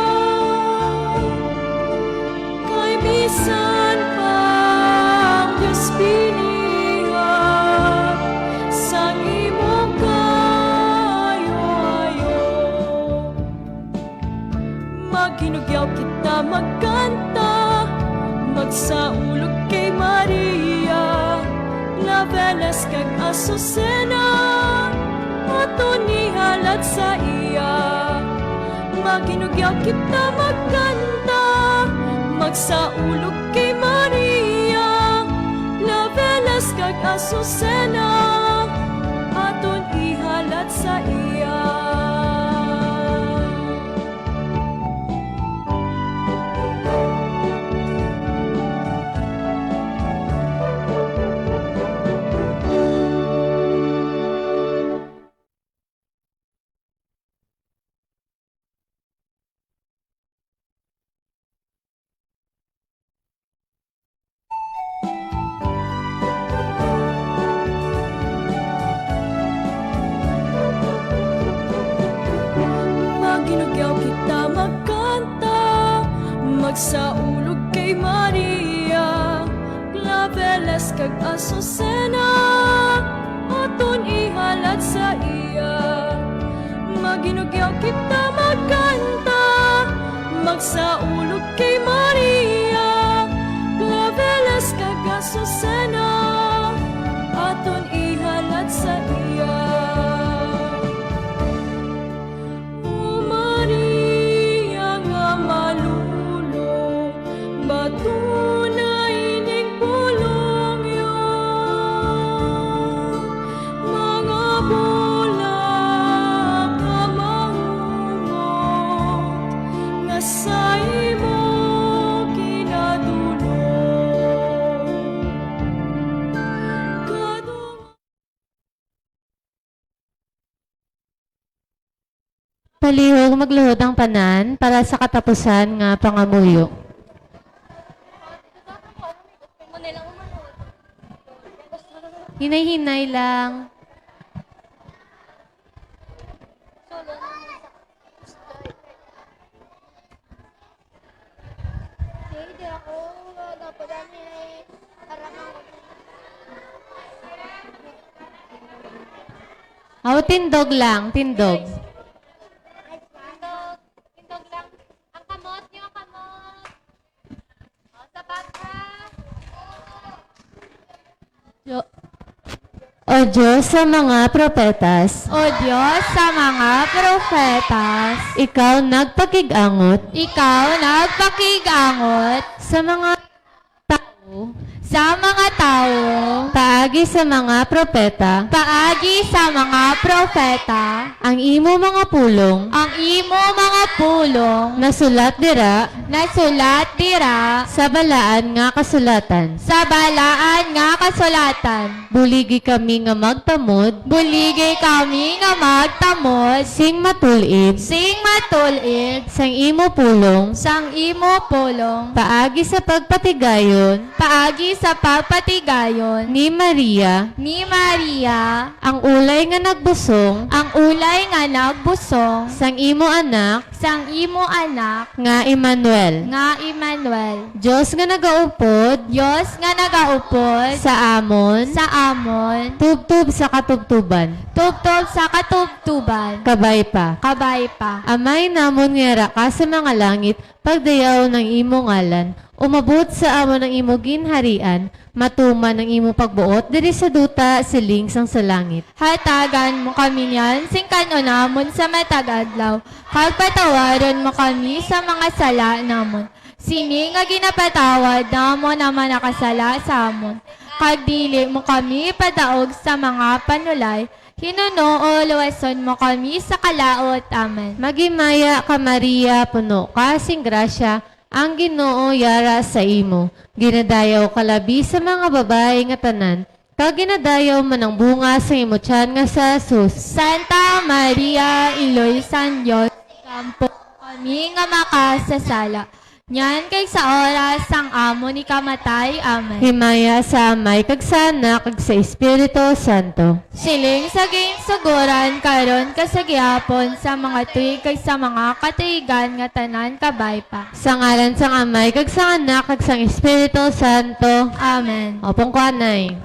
kay bisan pang Diyos pinihan, sang imong kayo-ayo. Maginugyaw kita magkanta, magsaulog kay Maria, Lavelas kag Azucena, aton ihalat sa iya. Maginugyaw kita magkanta, magsaulog kay Maria, Lavelas kag Azucena, aton ihalat sa iya. Maginugyaw kita magkanta, magsaulog kay Maria, Lavelas kag Azucena, aton ihalat sa iya. Maginugyaw kita magkanta, magsaulog kay Maria, Lavelas kag Azucena, aton ihalat sa iya. O Maria nga malulong, batunay ning pulong yon, mga bulak nga mahumot, nga sa imo kinadulong. Palihog magluhod ang tanan para sa katapusan nga pangamuyo. Hinay-hinay lang. Hindi ako napadami para Aw, tindog lang, tindog. Tindog lang. Ang kamot niyo, kamot. O, sapat ha. O Diyos sa mga propetas, O Diyos sa mga profetas, ikaw nagpakig-angot ikaw nagpakigangot sa mga tao, sa mga tao, paagi sa mga propeta, paagi sa mga profeta, ang imo mga pulong, ang imo mga pulong, nasulat dira nasulat dira sa balaan nga kasulatan. sa balaan nga kasulatan. Buligi kami nga magtamod, Buligi kami nga magtamod, sing matulid, sing matulid, sang imo pulong, sang imo pulong, paagi sa pagpatigayon paagi sa pagpatigayon ni Maria, ni Maria, ang ulay nga nagbusong, ang ulay nga nagbusong, sang imo anak, sang imo anak, nga Emmanuel. nga Emmanuel. Diyos nga nagaupod Diyos nga nagaupod sa amon, sa amon, tubtub sa katubtuban. tubtob sa katubtuban. uban, kabay pa. kabay pa. Amay namon nga ka sa mga langit, pagdayaw ng imo ngalan, umabot sa amo ng imo ginharian, matuman ng imo pagbuot, diri sa duta siling sang sa langit. Hatagan mo kami niyan, singkan o namon sa matagadlaw. Pagpatawaran mo kami sa mga sala namon. Sini nga ginapatawad namon naman nakasala sa amon. Kagdili mo kami padaog sa mga panulay. Hinuno o luwason mo kami sa kalaot. Amen. Magimaya ka Maria, puno ka sing grasya, ang Ginoo yara sa imo. Ginadayaw ka labi sa mga babae nga tanan, kag ginadayaw man ang bunga sa imo tiyan nga sa Jesus. Santa Maria, Iloy San Diyos, kampo kami nga makasasala. Nyan kay sa oras sang amo ni kamatay. Amen. Himaya sa amay kag sa anak kag sa Espiritu Santo. Siling sa suguran karon kasagyapon sa mga tuig kay sa mga katuigan nga tanan kabay pa. Sa ngalan sang amay kag sa anak kag sa Espiritu Santo. Amen. Opong kanay.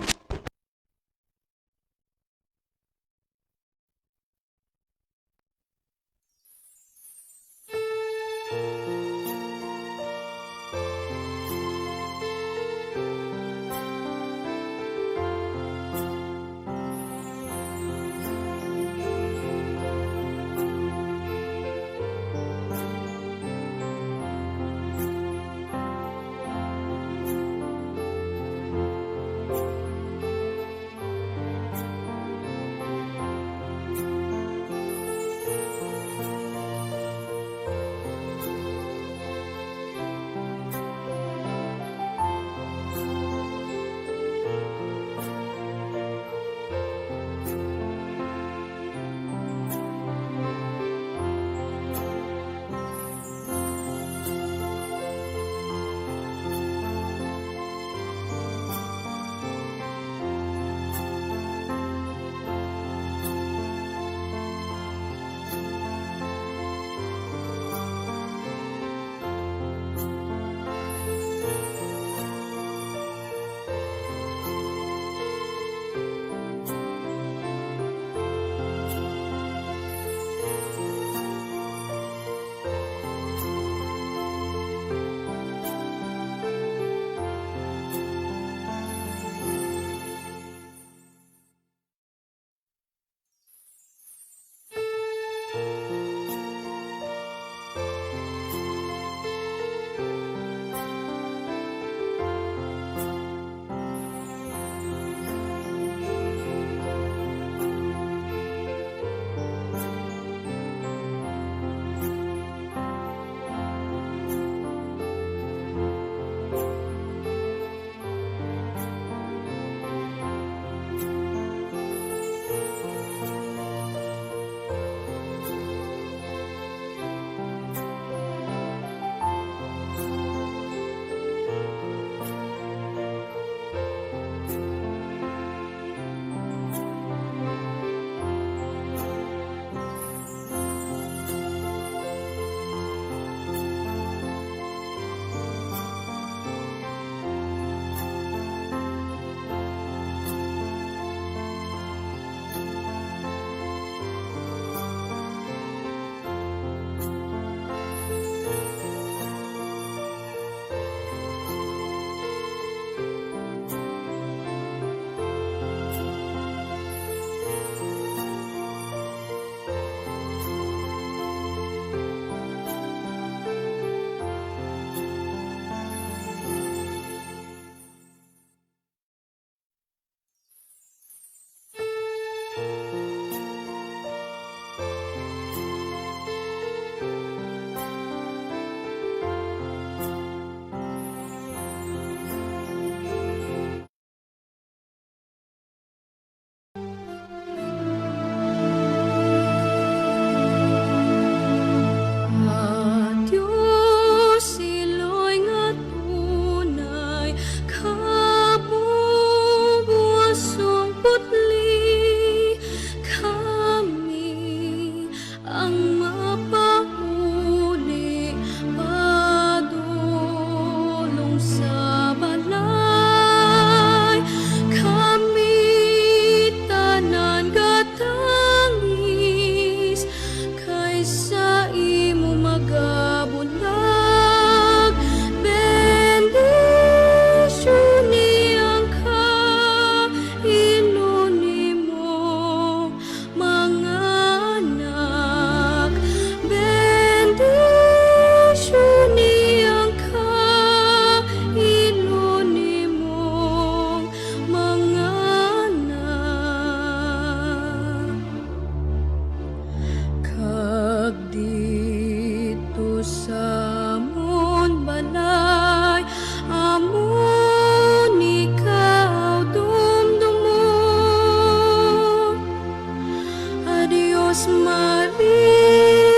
Maria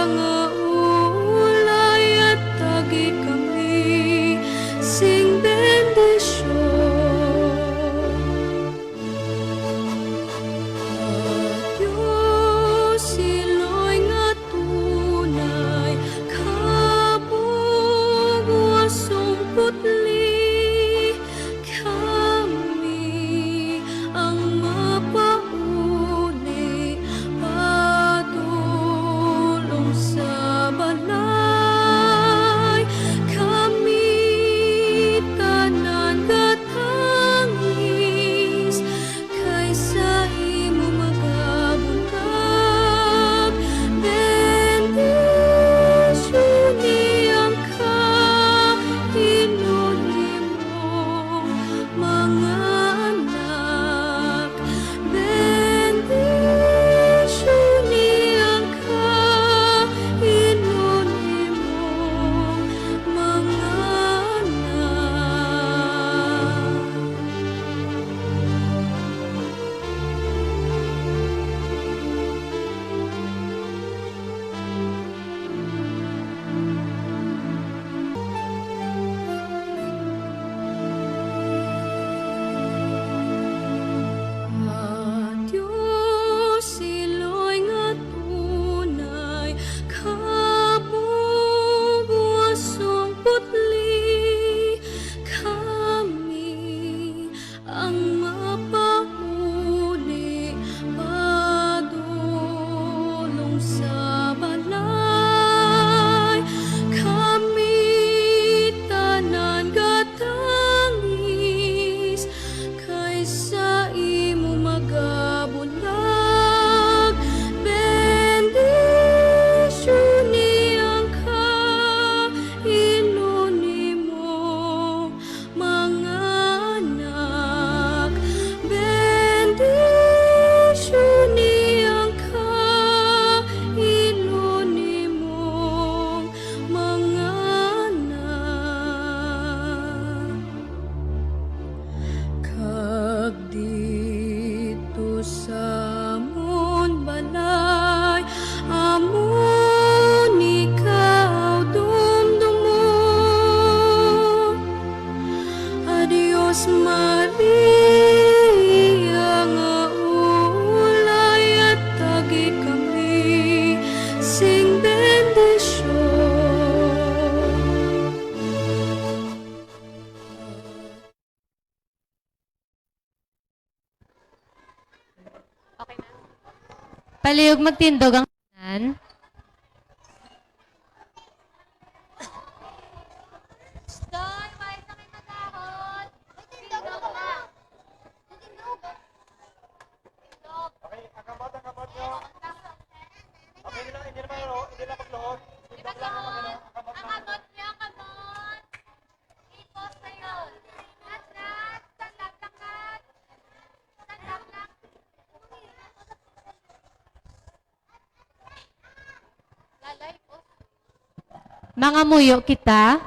nga ulay at tagi kami sing bendisyon. Diyos siloy nga tunay kabog wasong putli kami ang mapauli padulong sa balay kami tanan katangis kaysa imo magabunag bendisyon niyang kainuni mo mga anak bendisyon niyang kainuni mo mga anak. Diyos siloy nga tunay kabog wasong putli kami ang mapauli padulong sa balay kami tanan katangis kaysa imo magabunag bendisyon niyang kainuni mo mga anak bendisyon niyang kainuni mo mga anak. Kag dito sa amon balay amon ikaw dumdumon. Adios Maria nga ulay at tagi kami sing bendisyon. Palihog magtindog ang tanan. Doy, may sa may matahon. Tindog ako ba? Tindog. Tindog. Okay, ang kamot nyo. Okay, hindi na magluhod. Di ba kamot? Ang kamot niya, kamot. Ipos na yun. Lat-lat. Tanlak-lakat. Tanlak-lak. Lalay, ipos. Mga muyo kita,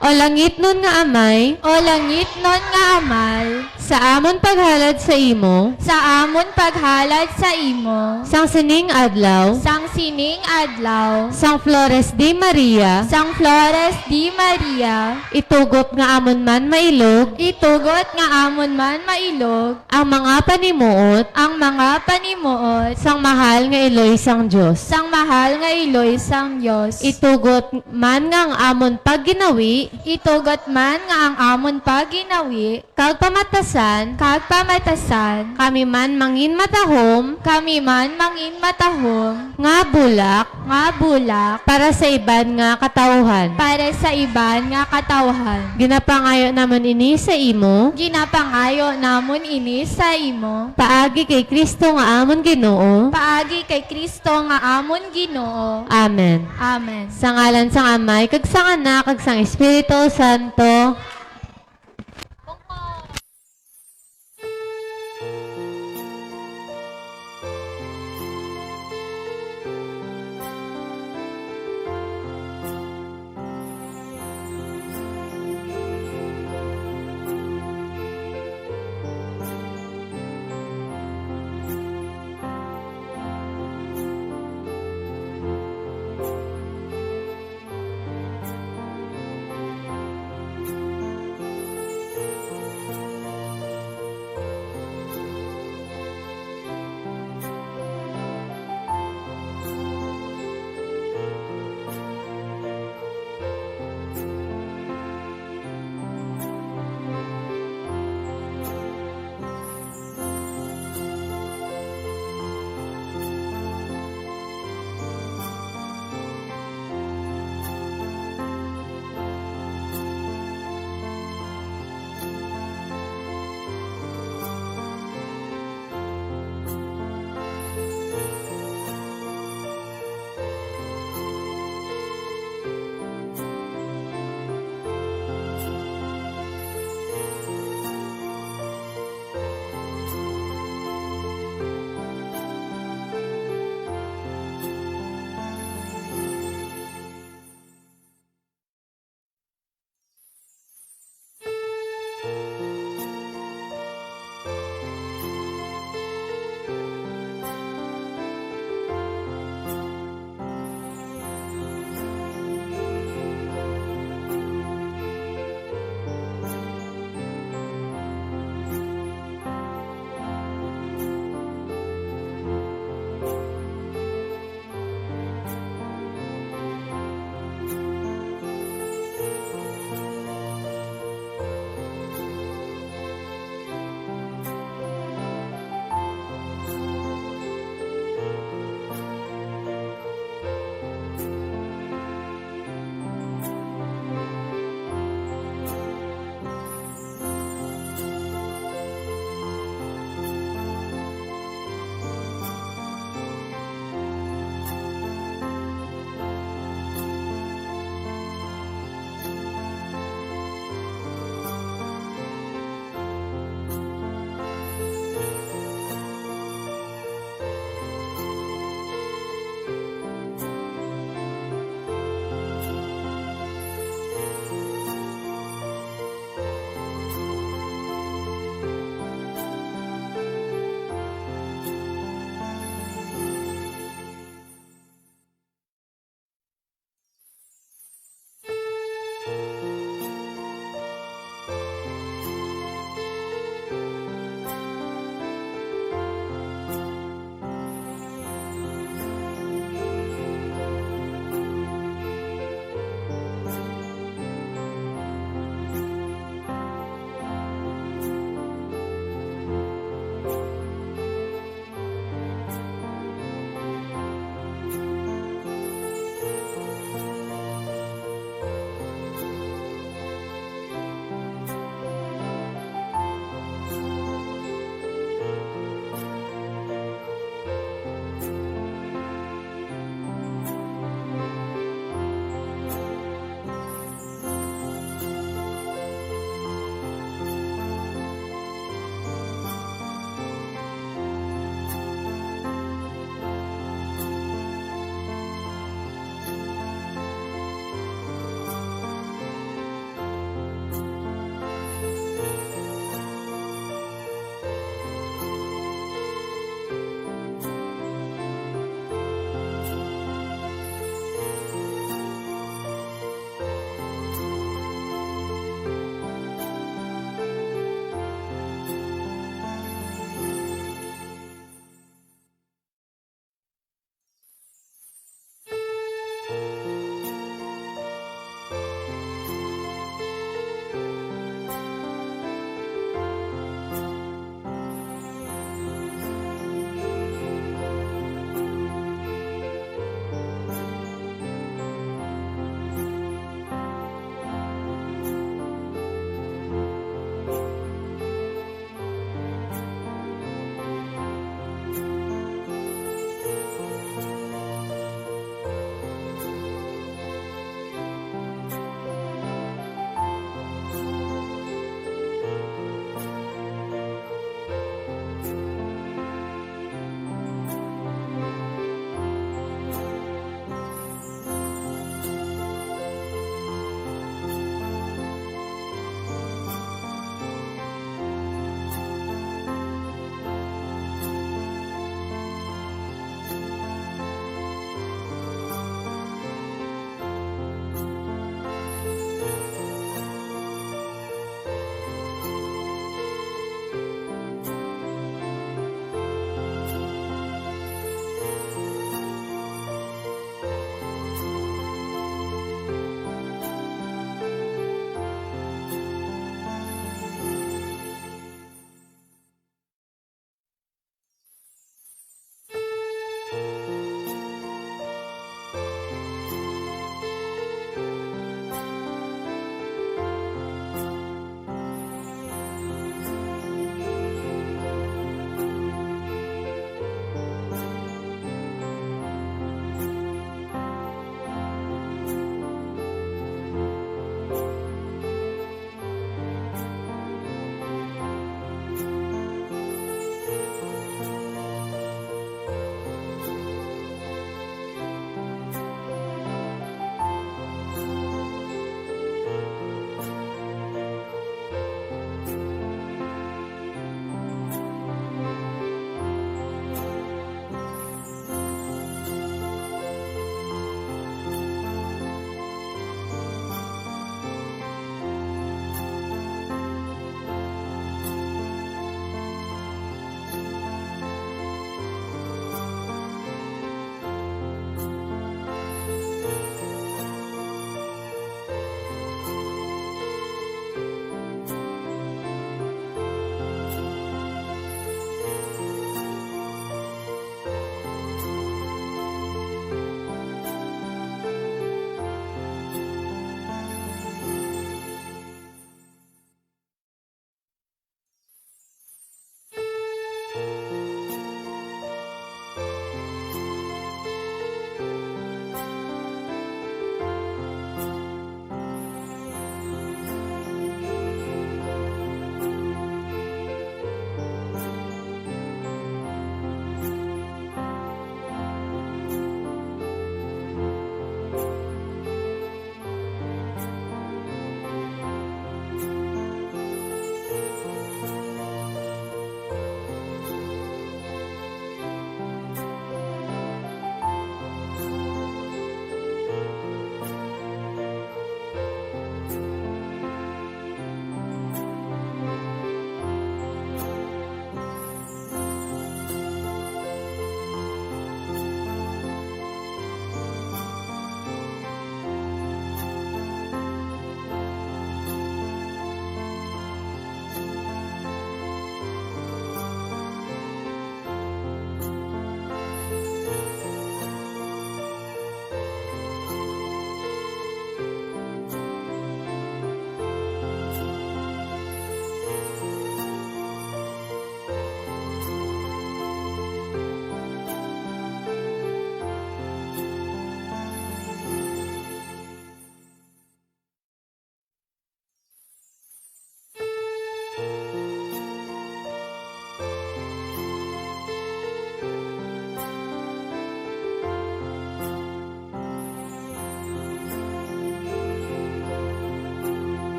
o langit nun nga amay, O langit nun nga amay, sa amon paghalad sa imo, sa amon paghalad sa imo, sang sining adlaw, sang sining adlaw, sang Flores de Maria, sang Flores di Maria, itugot nga amon man mailog, itugot nga amon man mailog, ang mga panimuot, ang mga panimuot, sang mahal nga Iloy sang Diyos. sang mahal nga Iloy sang Diyos. Itugot man nga ang amon pagginawi, Itugot man nga ang amon paginawi, kag pamatasan, kag pamatasan, kami man mangin matahom, kami man mangin matahom, nga bulak, para sa iban nga katawhan. para sa iban nga katawhan. Ginapangayo naman ini sa imo, Ginapangayo namon ini sa imo, paagi kay Kristo nga amon Ginoo. paagi kay Kristo nga amon Ginoo. Amen. Amen. Sa ngalan sang Amay, kag sang Anak, kag sang Espiritu Santo.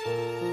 Amen.